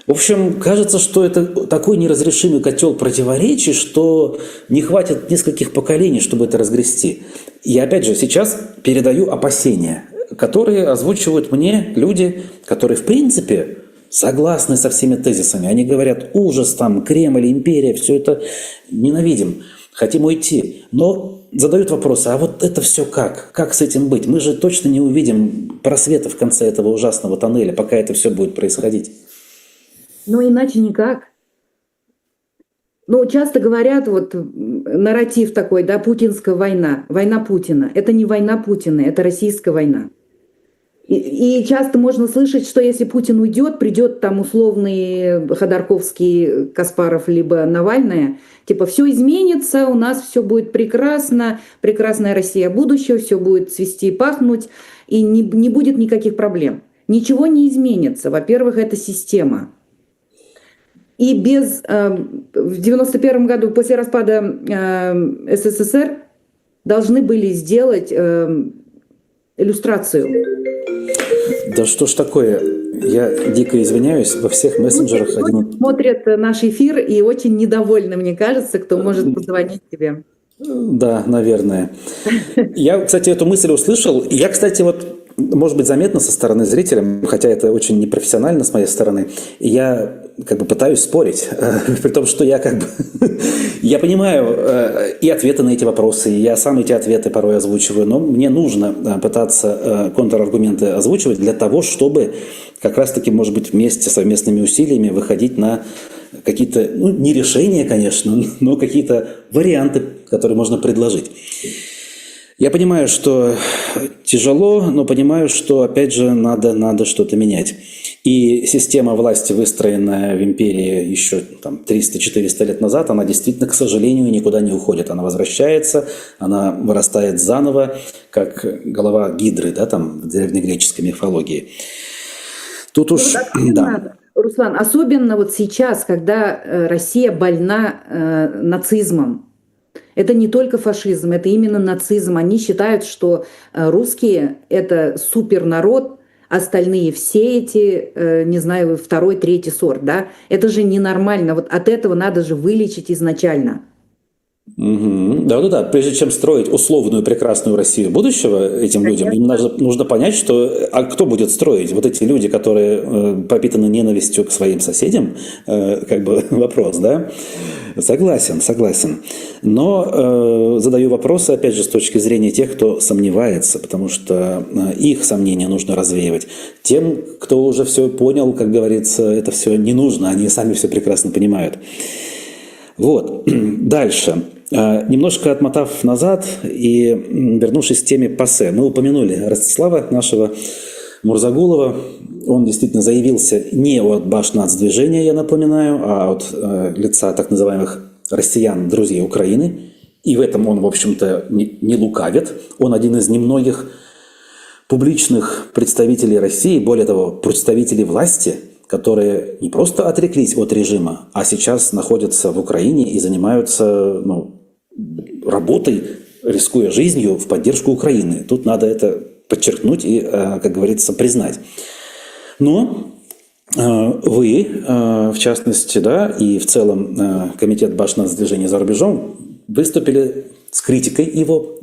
В общем, кажется, что это такой неразрешимый котел противоречий, что не хватит нескольких поколений, чтобы это разгрести. И опять же, сейчас передаю опасения, которые озвучивают мне люди, которые в принципе согласны со всеми тезисами. Они говорят: ужас, там, Кремль, империя, все это ненавидим, хотим уйти. Но задают вопросы: а вот это все как? Как с этим быть? Мы же точно не увидим просвета в конце этого ужасного тоннеля, пока это все будет происходить. Иначе никак. Часто говорят, нарратив такой, да, путинская война, война Путина. Это не война Путина, это российская война. И часто можно слышать, что если Путин уйдет, придет там условный Ходорковский, Каспаров, либо Навальная, типа все изменится, у нас все будет прекрасно, прекрасная Россия будущего, все будет цвести и пахнуть, и не будет никаких проблем. Ничего не изменится. Во-первых, это система. И в 1991 году, после распада СССР, должны были сделать иллюстрацию. Да что ж такое? Я дико извиняюсь, во всех мессенджерах смотрят наш эфир и очень недовольны, мне кажется, кто может позвонить тебе. Да, наверное. Я, кстати, эту мысль услышал. Я, кстати, может быть, заметно со стороны зрителя, хотя это очень непрофессионально с моей стороны, я пытаюсь спорить, при том, что я я понимаю и ответы на эти вопросы, и я сам эти ответы порой озвучиваю, но мне нужно пытаться контраргументы озвучивать для того, чтобы как раз-таки, может быть, вместе, совместными усилиями выходить на какие-то, не решения, конечно, но какие-то варианты, которые можно предложить. Я понимаю, что тяжело, но понимаю, что, опять же, надо что-то менять. И система власти, выстроенная в империи еще там, 300-400 лет назад, она действительно, к сожалению, никуда не уходит. Она возвращается, она вырастает заново, как голова гидры, да, там, в древнегреческой мифологии. Тут уж, да. Руслан, особенно вот сейчас, когда Россия больна нацизмом. Это не только фашизм, это именно нацизм. Они считают, что русские – это супернарод, остальные все эти, не знаю, второй, третий сорт. Да? Это же ненормально. Вот от этого надо же вылечить изначально. Угу. Да. Прежде чем строить условную прекрасную Россию будущего этим людям, им нужно понять, что кто будет строить? Вот эти люди, которые пропитаны ненавистью к своим соседям, как бы вопрос, да? Согласен. Но задаю вопросы, опять же, с точки зрения тех, кто сомневается, потому что их сомнения нужно развеивать. Тем, кто уже все понял, как говорится, это все не нужно, они сами все прекрасно понимают. Вот, дальше. Немножко отмотав назад и вернувшись к теме ПАСЕ, мы упомянули Ростислава, нашего Мурзагулова. Он действительно заявился не от Башнацдвижения, я напоминаю, а от лица так называемых россиян, друзей Украины. И в этом он, в общем-то, не лукавит. Он один из немногих публичных представителей России, более того, представителей власти, которые не просто отреклись от режима, а сейчас находятся в Украине и занимаются работой, рискуя жизнью в поддержку Украины. Тут надо это подчеркнуть и, как говорится, признать. Но вы, в частности, да, и в целом комитет Башнацдвижения за рубежом выступили с критикой его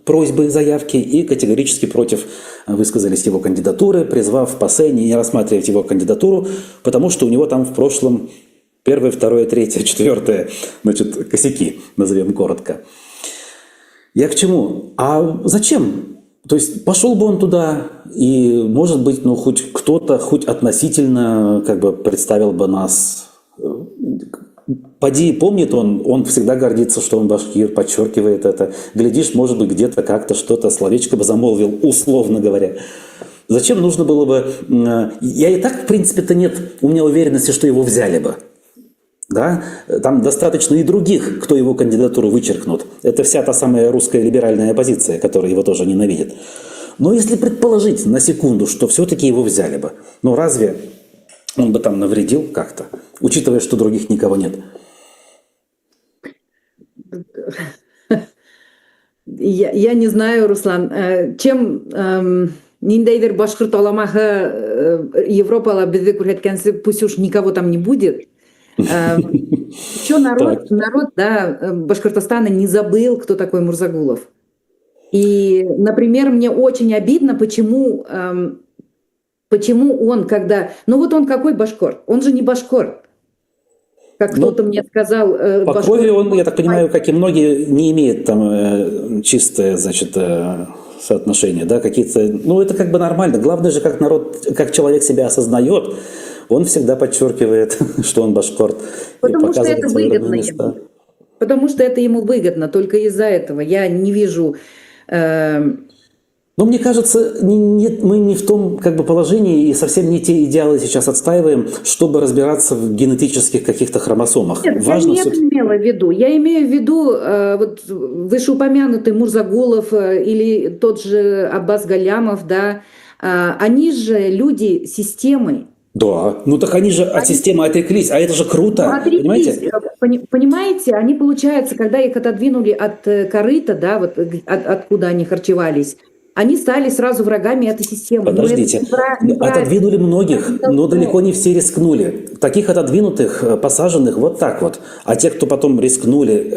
просьбы, заявки и категорически против высказались его кандидатуры, призвав ПАСЕ не рассматривать его кандидатуру, потому что у него там в прошлом первое, второе, третье, четвертое, косяки, назовем коротко. Я к чему? А зачем? То есть пошел бы он туда, и, может быть, хоть кто-то, хоть относительно представил бы нас. Поди, помнит он всегда гордится, что он башкир, подчеркивает это. Глядишь, может быть, где-то как-то что-то, словечко бы замолвил, условно говоря. Зачем нужно было бы... Я и так, в принципе-то, нет у меня уверенности, что его взяли бы. Да? Там достаточно и других, кто его кандидатуру вычеркнут. Это вся та самая русская либеральная оппозиция, которая его тоже ненавидит. Но если предположить на секунду, что все-таки его взяли бы, разве он бы там навредил как-то, учитывая, что других никого нет? Я не знаю, Руслан, чем ниндейдер башкорт аламахы Европала бізді көрсеткенсі, пусть уж никого там не будет. Еще народ, да, Башкортостана не забыл, кто такой Мурзагулов. И, например, мне очень обидно, почему он, когда... он какой башкорт? Он же не башкорт. Как кто-то мне сказал... По крови он, я так понимаю, как и многие, не имеет там чистое, соотношение, да, какие-то... это нормально. Главное же, как народ, как человек себя осознает, он всегда подчеркивает, что он башкорт. Потому что это выгодно ему. Потому что это ему выгодно. Только из-за этого я не вижу... Но мне кажется, мы не в том положении и совсем не те идеалы сейчас отстаиваем, чтобы разбираться в генетических каких-то хромосомах. Нет, важно я не имела в виду. Я имею в виду вышеупомянутый Мурзагулов или тот же Аббас Галямов, да, они же люди системы. Да, так они же от системы отреклись, а это же круто, понимаете? Понимаете, они, получается, когда их отодвинули от корыта, да, откуда они харчевались, они стали сразу врагами этой системы. Подождите, отодвинули многих, но далеко не все рискнули. Таких отодвинутых, посаженных вот так вот. А те, кто потом рискнули,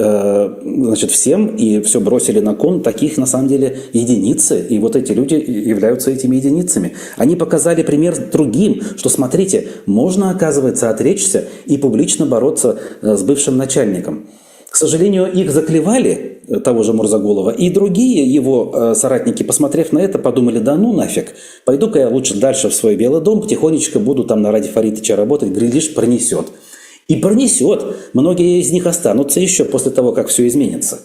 всем и все бросили на кон, таких на самом деле единицы. И вот эти люди являются этими единицами. Они показали пример другим, что смотрите, можно, оказывается, отречься и публично бороться с бывшим начальником. К сожалению, их заклевали, того же Мурзагулова, и другие его соратники, посмотрев на это, подумали, да ну нафиг, пойду-ка я лучше дальше в свой Белый дом, тихонечко буду там на Ради Фаритовича работать, глядишь, пронесет. И пронесет. Многие из них останутся еще после того, как все изменится.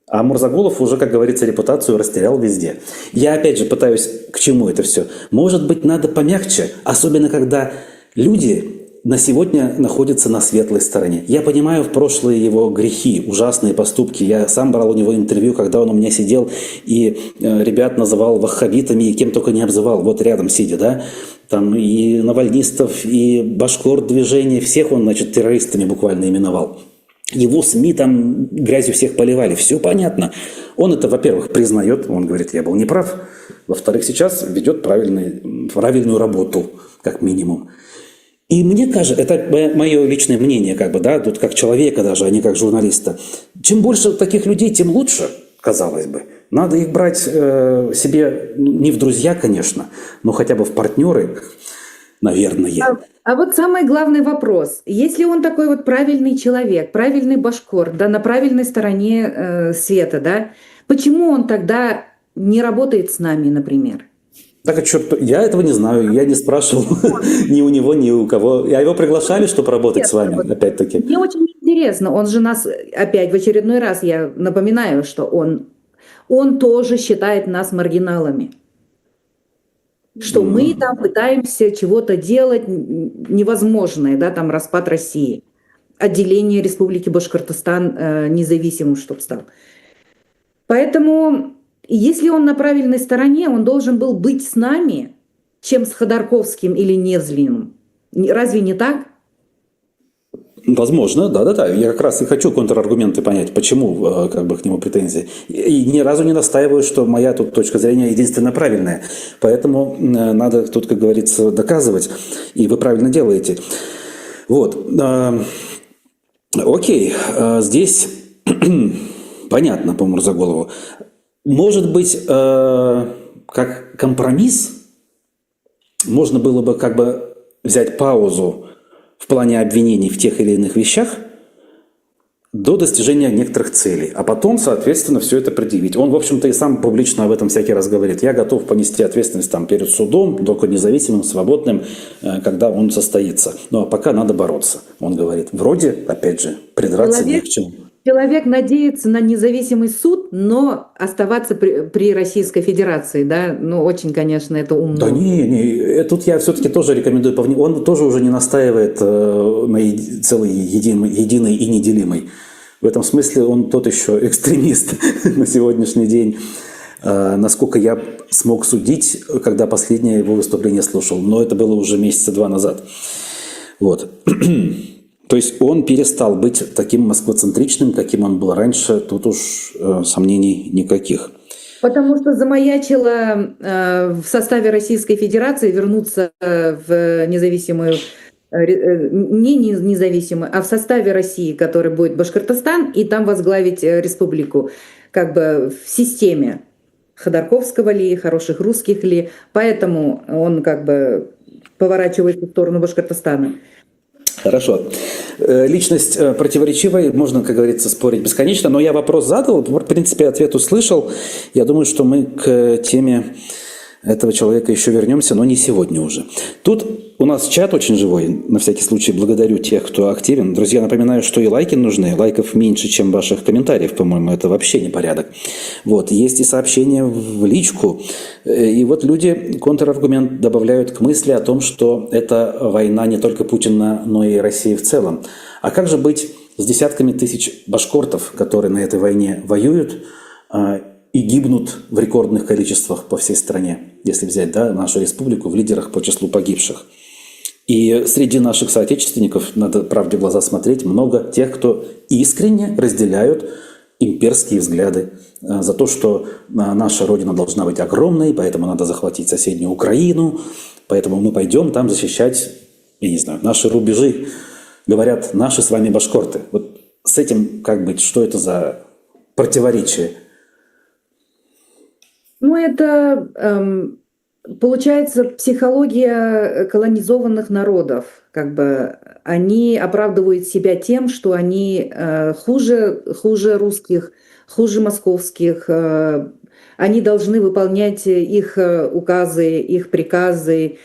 А Мурзагулов уже, как говорится, репутацию растерял везде. Я опять же пытаюсь, к чему это все. Может быть, надо помягче, особенно когда люди на сегодня находятся на светлой стороне. Я понимаю в прошлые его грехи, ужасные поступки. Я сам брал у него интервью, когда он у меня сидел и ребят называл ваххабитами и кем только не обзывал, вот рядом сидя, да. Там и навальнистов, и башкор движение, всех он, значит, террористами буквально именовал. Его СМИ там грязью всех поливали, все понятно. Он это, во-первых, признает, он говорит, я был неправ. Во-вторых, сейчас ведет правильную работу, как минимум. И мне кажется, это мое личное мнение, как бы, да, тут как человека даже, а не как журналиста. Чем больше таких людей, тем лучше, казалось бы. Надо их брать себе не в друзья, конечно, но хотя бы в партнеры, наверное. А вот самый главный вопрос. Если он такой вот правильный человек, правильный башкор, да, на правильной стороне света, да, почему он тогда не работает с нами, например? Так, а черт, я этого не знаю, я не спрашивал ни у него, ни у кого. А его приглашали, чтобы работать с вами, опять-таки? Мне очень интересно, он же нас, опять в очередной раз, я напоминаю, что он тоже считает нас маргиналами. Что мы там пытаемся чего-то делать невозможное, да, там распад России, отделение Республики Башкортостан независимым, чтобы стал. Поэтому, если он на правильной стороне, он должен был быть с нами, чем с Ходорковским или Невзлиным. Разве не так? Возможно, да-да-да. Я как раз и хочу контраргументы понять, почему как бы к нему претензии. И ни разу не настаиваю, что моя тут точка зрения единственно правильная. Поэтому надо тут, как говорится, доказывать. И вы правильно делаете. Вот. Окей. Здесь понятно по Мурзаголову. Может быть, как компромисс можно было бы как бы взять паузу в плане обвинений в тех или иных вещах до достижения некоторых целей, а потом, соответственно, все это предъявить. Он, в общем-то, и сам публично об этом всякий раз говорит. Я готов понести ответственность там перед судом, только независимым, свободным, когда он состоится. Ну, а пока надо бороться, он говорит. Вроде, опять же, придраться не к чему. Человек надеется на независимый суд, но оставаться при Российской Федерации, да, ну, очень, конечно, это умно. Да не, тут я все-таки тоже рекомендую, он тоже уже не настаивает на целой единой и неделимой. В этом смысле он тот еще экстремист на сегодняшний день, насколько я смог судить, когда последнее его выступление слушал, но это было уже месяца 2 назад. Вот. То есть он перестал быть таким москвоцентричным, каким он был раньше, тут уж сомнений никаких. Потому что замаячило в составе Российской Федерации вернуться в независимую, не независимую, а в составе России, который будет Башкортостан, и там возглавить республику, как бы в системе Ходорковского ли, хороших русских ли. Поэтому он как бы поворачивается в сторону Башкортостана. Хорошо. Личность противоречивая, можно, как говорится, спорить бесконечно, но я вопрос задал, в принципе, ответ услышал. Я думаю, что мы к теме этого человека еще вернемся, но не сегодня уже. Тут у нас чат очень живой, на всякий случай благодарю тех, кто активен. Друзья, напоминаю, что и лайки нужны, лайков меньше, чем ваших комментариев, по-моему, это вообще непорядок. Вот, есть и сообщения в личку, и вот люди контраргумент добавляют к мысли о том, что это война не только Путина, но и России в целом. А как же быть с десятками тысяч башкортов, которые на этой войне воюют, и гибнут в рекордных количествах по всей стране, если взять, да, нашу республику в лидерах по числу погибших. И среди наших соотечественников, надо правде в глаза смотреть, много тех, кто искренне разделяют имперские взгляды за то, что наша Родина должна быть огромной, поэтому надо захватить соседнюю Украину, поэтому мы пойдем там защищать, я не знаю, наши рубежи. Говорят, наши с вами башкорты. Вот с этим как быть, что это за противоречие? Ну, это получается психология колонизованных народов. Как бы они оправдывают себя тем, что они хуже русских, хуже московских. Они должны выполнять их указы, их приказы.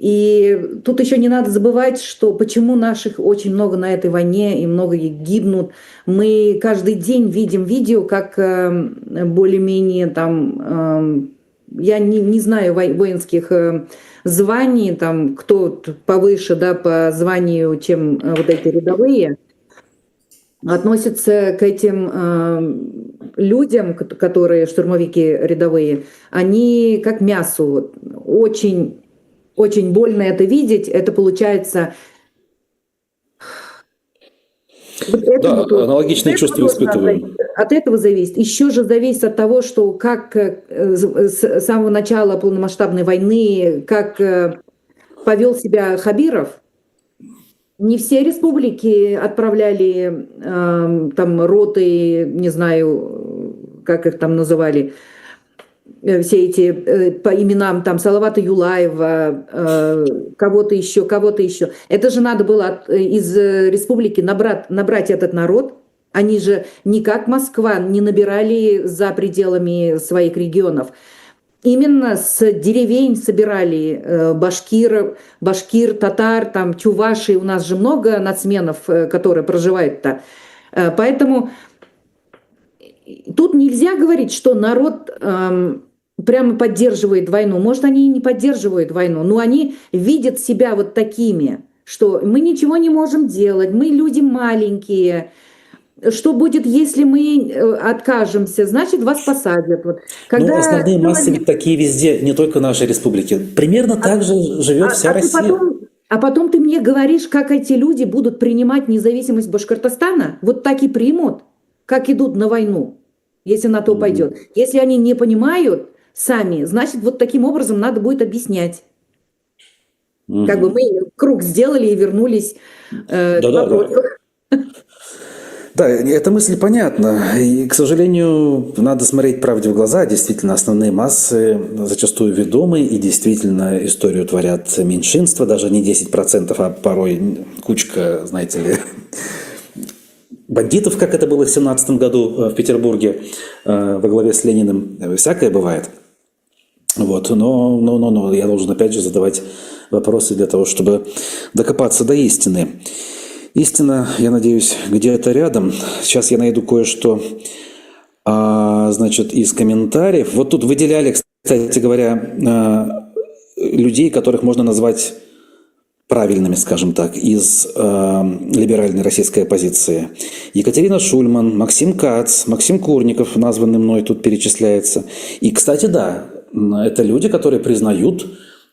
И тут еще не надо забывать, что почему наших очень много на этой войне и многие гибнут. Мы каждый день видим видео, как более-менее там, я не знаю воинских званий, там кто повыше, да, по званию, чем вот эти рядовые, относятся к этим людям, которые штурмовики рядовые, они как мясу. Вот, очень, очень больно это видеть. Это получается... Да, аналогичные чувства испытываем. От этого зависит. Еще же зависит от того, что как с самого начала полномасштабной войны, как повел себя Хабиров. Не все республики отправляли там роты, не знаю, как их там называли, все эти по именам, там Салавата Юлаева, кого-то еще, кого-то еще. Это же надо было из республики набрать этот народ. Они же не как Москва не набирали за пределами своих регионов. Именно с деревень собирали башкир, татар, там, чуваши. У нас же много нацменов, которые проживают-то. Поэтому тут нельзя говорить, что народ прямо поддерживает войну. Может, они и не поддерживают войну, но они видят себя вот такими, что мы ничего не можем делать, мы люди маленькие. Что будет, если мы откажемся? Значит, вас посадят. Вот. Когда... основные массы ведь такие везде, не только в нашей республике. Примерно так же живет вся Россия. Потом ты мне говоришь, как эти люди будут принимать независимость Башкортостана? Вот так и примут, как идут на войну, если на то пойдет. Если они не понимают сами, значит, вот таким образом надо будет объяснять. Как бы мы круг сделали и вернулись к вопросу. Да, эта мысль понятна. И, к сожалению, надо смотреть правде в глаза. Действительно, основные массы зачастую ведомы, и действительно историю творят меньшинства, даже не 10%, а порой кучка, знаете ли, бандитов, как это было в 1917 году в Петербурге во главе с Лениным. Всякое бывает. Вот. Но я должен опять же задавать вопросы для того, чтобы докопаться до истины. Истина, я надеюсь, где-то рядом. Сейчас я найду кое-что, значит, из комментариев. Вот тут выделяли, кстати говоря, людей, которых можно назвать правильными, скажем так, из либеральной российской оппозиции. Екатерина Шульман, Максим Кац, Максим Курников, названный мной тут перечисляется. И, кстати, да, это люди, которые признают,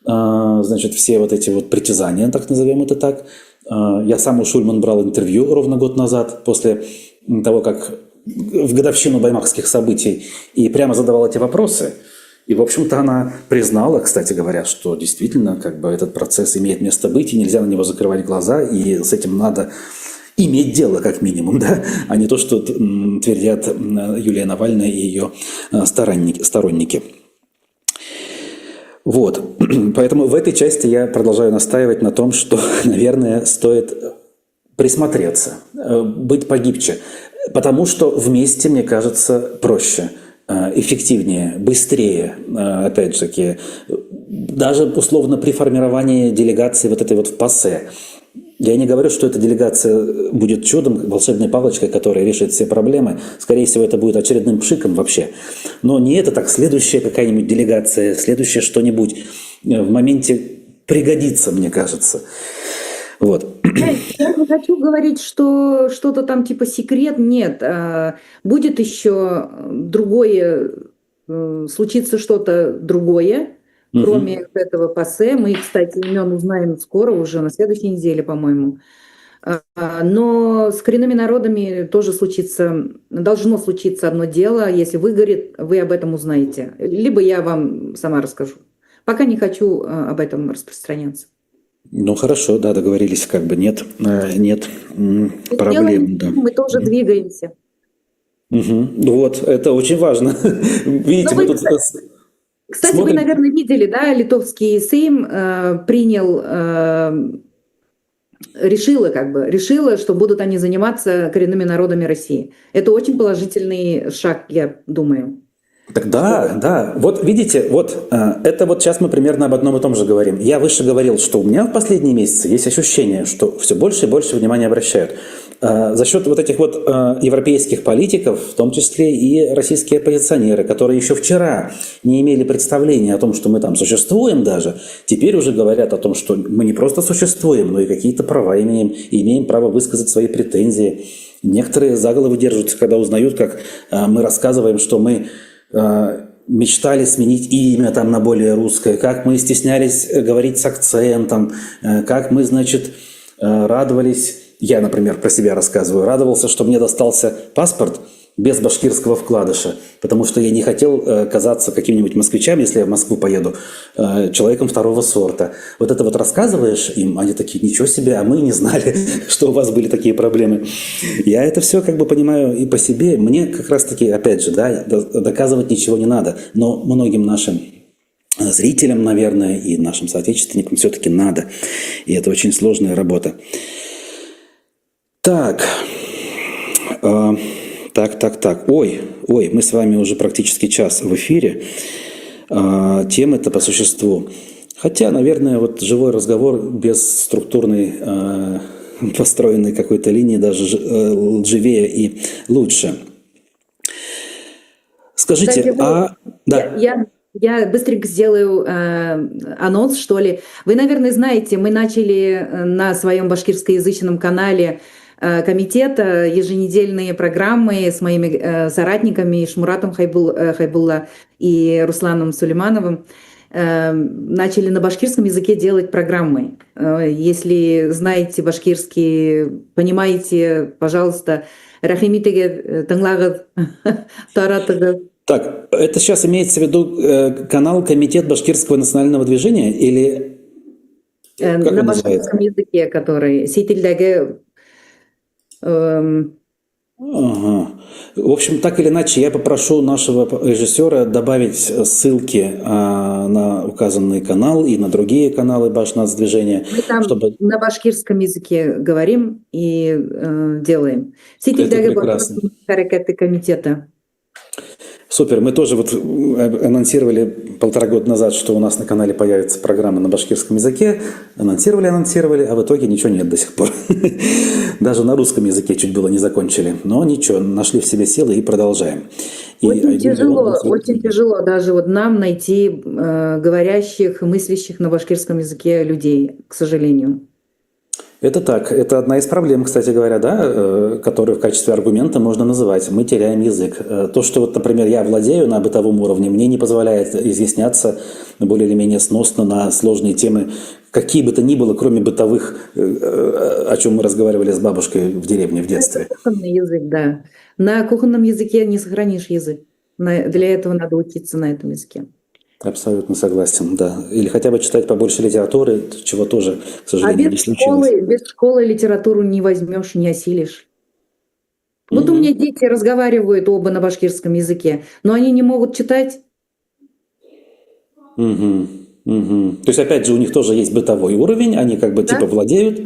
значит, все вот эти вот притязания, так назовем это так. Я сам у Шульман брал интервью ровно год назад, после того, как в годовщину баймакских событий, и прямо задавал эти вопросы. И, в общем-то, она признала, кстати говоря, что действительно как бы этот процесс имеет место быть, и нельзя на него закрывать глаза, и с этим надо иметь дело, как минимум, да, а не то, что твердят Юлия Навальная и ее сторонники. Вот. Поэтому в этой части я продолжаю настаивать на том, что, наверное, стоит присмотреться, быть погибче. Потому что вместе, мне кажется, проще, эффективнее, быстрее, опять же таки. Даже условно при формировании делегации вот этой вот в ПАСЕ. Я не говорю, что эта делегация будет чудом, волшебной палочкой, которая решит все проблемы. Скорее всего, это будет очередным пшиком вообще. Но не это так, следующая какая-нибудь делегация, следующее что-нибудь в моменте пригодится, мне кажется. Вот. Я не хочу говорить, что что-то там типа секрет. Нет. Будет еще другое, случится что-то другое. Кроме этого ПАСЕ, мы, кстати, имен узнаем скоро, уже на следующей неделе, по-моему. Но с коренными народами тоже должно случиться одно дело. Если выгорит, вы об этом узнаете. Либо я вам сама расскажу. Пока не хочу об этом распространяться. Ну хорошо, да, договорились, как бы нет проблем. Да. Мы тоже двигаемся. Вот, это очень важно. Видите, мы тут... Кстати, вы, наверное, видели, да, литовский Сейм решила, что будут они заниматься коренными народами России. Это очень положительный шаг, я думаю. Так да, да. Вот видите, вот это вот сейчас мы примерно об одном и том же говорим. Я выше говорил, что у меня в последние месяцы есть ощущение, что все больше и больше внимания обращают. За счет вот этих вот европейских политиков, в том числе и российские оппозиционеры, которые еще вчера не имели представления о том, что мы там существуем даже, теперь уже говорят о том, что мы не просто существуем, но и какие-то права имеем, и имеем право высказать свои претензии. Некоторые за голову держатся, когда узнают, как мы рассказываем, что мы мечтали сменить имя там на более русское, как мы стеснялись говорить с акцентом, как мы, значит, радовались, я, например, про себя рассказываю, радовался, что мне достался паспорт без башкирского вкладыша, потому что я не хотел казаться каким-нибудь москвичам, если я в Москву поеду, человеком второго сорта. Вот это вот рассказываешь им, они такие, ничего себе, а мы не знали, что у вас были такие проблемы. Я это все как бы понимаю и по себе. Мне как раз-таки, опять же, да, доказывать ничего не надо, но многим нашим зрителям, наверное, и нашим соотечественникам все-таки надо. И это очень сложная работа. Так. Так. Ой, мы с вами уже практически час в эфире. Темы-то по существу. Хотя, наверное, вот живой разговор без структурной построенной какой-то линии даже живее и лучше. Скажите, Кстати, да. Я быстренько сделаю анонс, что ли. Вы, наверное, знаете, мы начали на своем башкирскоязычном канале комитета еженедельные программы с моими соратниками Шмуратом Хайбулла и Русланом Сулеймановым. Начали на башкирском языке делать программы. Если знаете башкирский, понимаете, пожалуйста, рахимитеге тыңлагыз, таратыгыз. Так, это сейчас имеется в виду канал Комитет башкирского национального движения или как На он башкирском называется? языке, который сетильдеге. Ага. В общем, так или иначе, я попрошу нашего режиссера добавить ссылки на указанный канал и на другие каналы Башнацдвижения, Мы там чтобы... на башкирском языке говорим и делаем. Это Сетильдеге прекрасно. башкирского комитета. Супер. Мы тоже вот анонсировали 1,5 года назад, что у нас на канале появится программа на башкирском языке. Анонсировали, а в итоге ничего нет до сих пор. Даже на русском языке чуть было не закончили. Но ничего, нашли в себе силы и продолжаем. Очень тяжело даже вот нам найти говорящих, мыслящих на башкирском языке людей, к сожалению. Это так. Это одна из проблем, кстати говоря, да, которую в качестве аргумента можно называть. Мы теряем язык. То, что, вот, например, я владею на бытовом уровне, мне не позволяет изъясняться более или менее сносно на сложные темы, какие бы то ни было, кроме бытовых, о чем мы разговаривали с бабушкой в деревне в детстве. Это кухонный язык, да. На кухонном языке не сохранишь язык. Для этого надо учиться на этом языке. Абсолютно согласен, да. Или хотя бы читать побольше литературы, чего тоже, к сожалению, не случилось. Без школы литературу не возьмешь, не осилишь. Вот у меня дети разговаривают оба на башкирском языке, но они не могут читать. То есть, опять же, у них тоже есть бытовой уровень, они как бы типа владеют.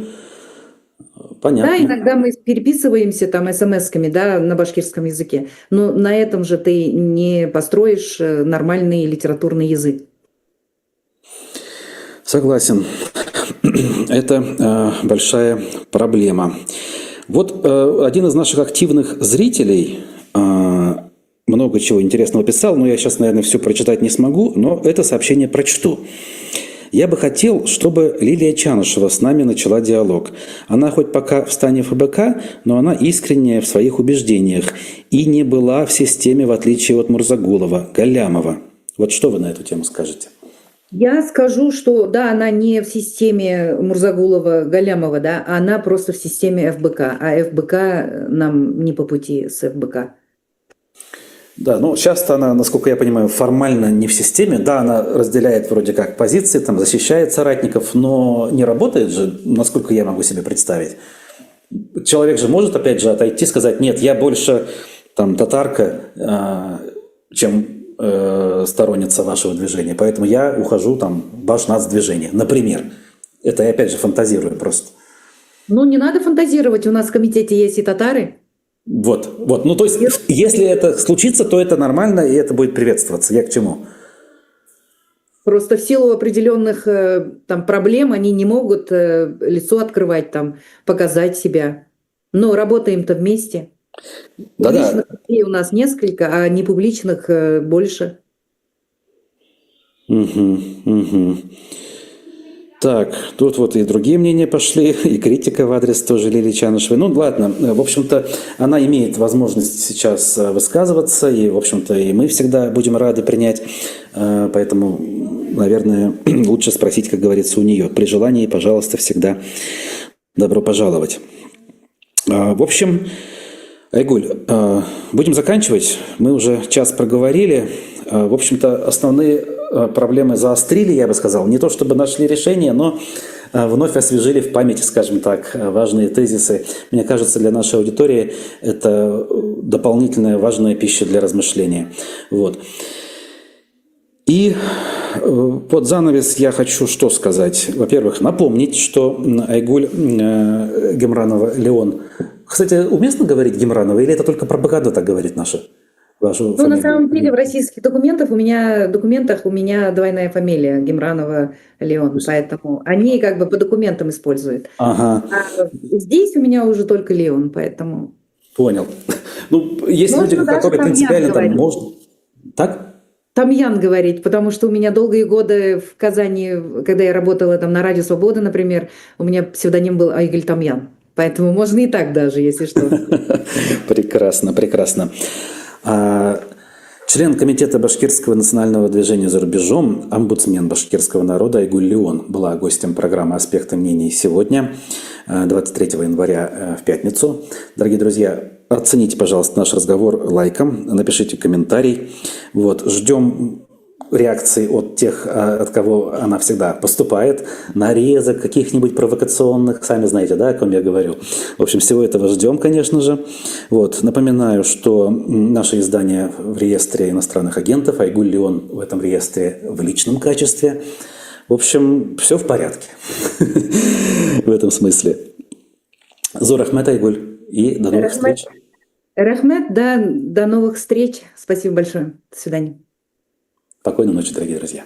Понятно. Да, иногда мы переписываемся там смс-ками, да, на башкирском языке, но на этом же ты не построишь нормальный литературный язык. Согласен. Это большая проблема. Вот один из наших активных зрителей много чего интересного писал, но я сейчас, наверное, все прочитать не смогу, но это сообщение прочту. Я бы хотел, чтобы Лилия Чанышева с нами начала диалог. Она хоть пока в стане ФБК, но она искренняя в своих убеждениях и не была в системе, в отличие от Мурзагулова, Галямова. Вот что вы на эту тему скажете? Я скажу, что да, она не в системе Мурзагулова, Галямова, да, она просто в системе ФБК, а ФБК нам не по пути с ФБК. Да, ну сейчас она, насколько я понимаю, формально не в системе. Да, она разделяет вроде как позиции, там защищает соратников, но не работает же, насколько я могу себе представить. Человек же может, опять же, отойти, сказать, нет, я больше там татарка, чем сторонница вашего движения, поэтому я ухожу там в Башнацдвижение, например. Это я опять же фантазирую просто. Ну, не надо фантазировать, у нас в комитете есть и татары. Вот. Ну, то есть, если это случится, то это нормально, и это будет приветствоваться. Я к чему? Просто в силу определенных там проблем они не могут лицо открывать, там, показать себя. Но работаем-то вместе. Да-да. Публичных людей у нас несколько, а непубличных больше. Угу. Так, тут вот и другие мнения пошли, и критика в адрес тоже Лилии Чанышевой. Ну, ладно, в общем-то, она имеет возможность сейчас высказываться, и, в общем-то, и мы всегда будем рады принять, поэтому, наверное, лучше спросить, как говорится, у нее. При желании, пожалуйста, всегда добро пожаловать. В общем, Айгуль, будем заканчивать. Мы уже час проговорили. В общем-то, основные проблемы заострили, я бы сказал. Не то чтобы нашли решение, но вновь освежили в памяти, скажем так, важные тезисы. Мне кажется, для нашей аудитории это дополнительная важная пища для размышления. Вот. И под занавес я хочу что сказать. Во-первых, напомнить, что Айгуль Гемранова-Леон. Кстати, уместно говорить Гемранова, или это только пропаганда так говорит наша? Вашу Ну, фамилию? на самом деле, в российских документах у меня двойная фамилия Гемранова Леон, поэтому они как бы по документам используют. Ага. А здесь у меня уже только Леон, поэтому... Понял. Ну, есть люди, Можно даже которые принципиально там говорить. можно. Так? Тамьян говорить, потому что у меня долгие годы в Казани, когда я работала там на Радио Свобода, например, у меня псевдоним был Айгуль Тамьян. Поэтому можно и так даже, если что. Прекрасно, прекрасно. Член комитета Башкирского национального движения за рубежом, омбудсмен башкирского народа Айгуль Леон была гостем программы «Аспекты мнений» сегодня, 23 января в пятницу. Дорогие друзья, оцените, пожалуйста, наш разговор лайком, напишите комментарий. Вот, ждем реакции от тех, от кого она всегда поступает, нарезок каких-нибудь провокационных, сами знаете, да, о ком я говорю. В общем, всего этого ждем, конечно же. Вот. Напоминаю, что наше издание в реестре иностранных агентов, Айгуль Леон в этом реестре в личном качестве. В общем, все в порядке в этом смысле. Зор Ахмед, Айгуль, и до новых встреч. Рахмет, до новых встреч. Спасибо большое. До свидания. Спокойной ночи, дорогие друзья.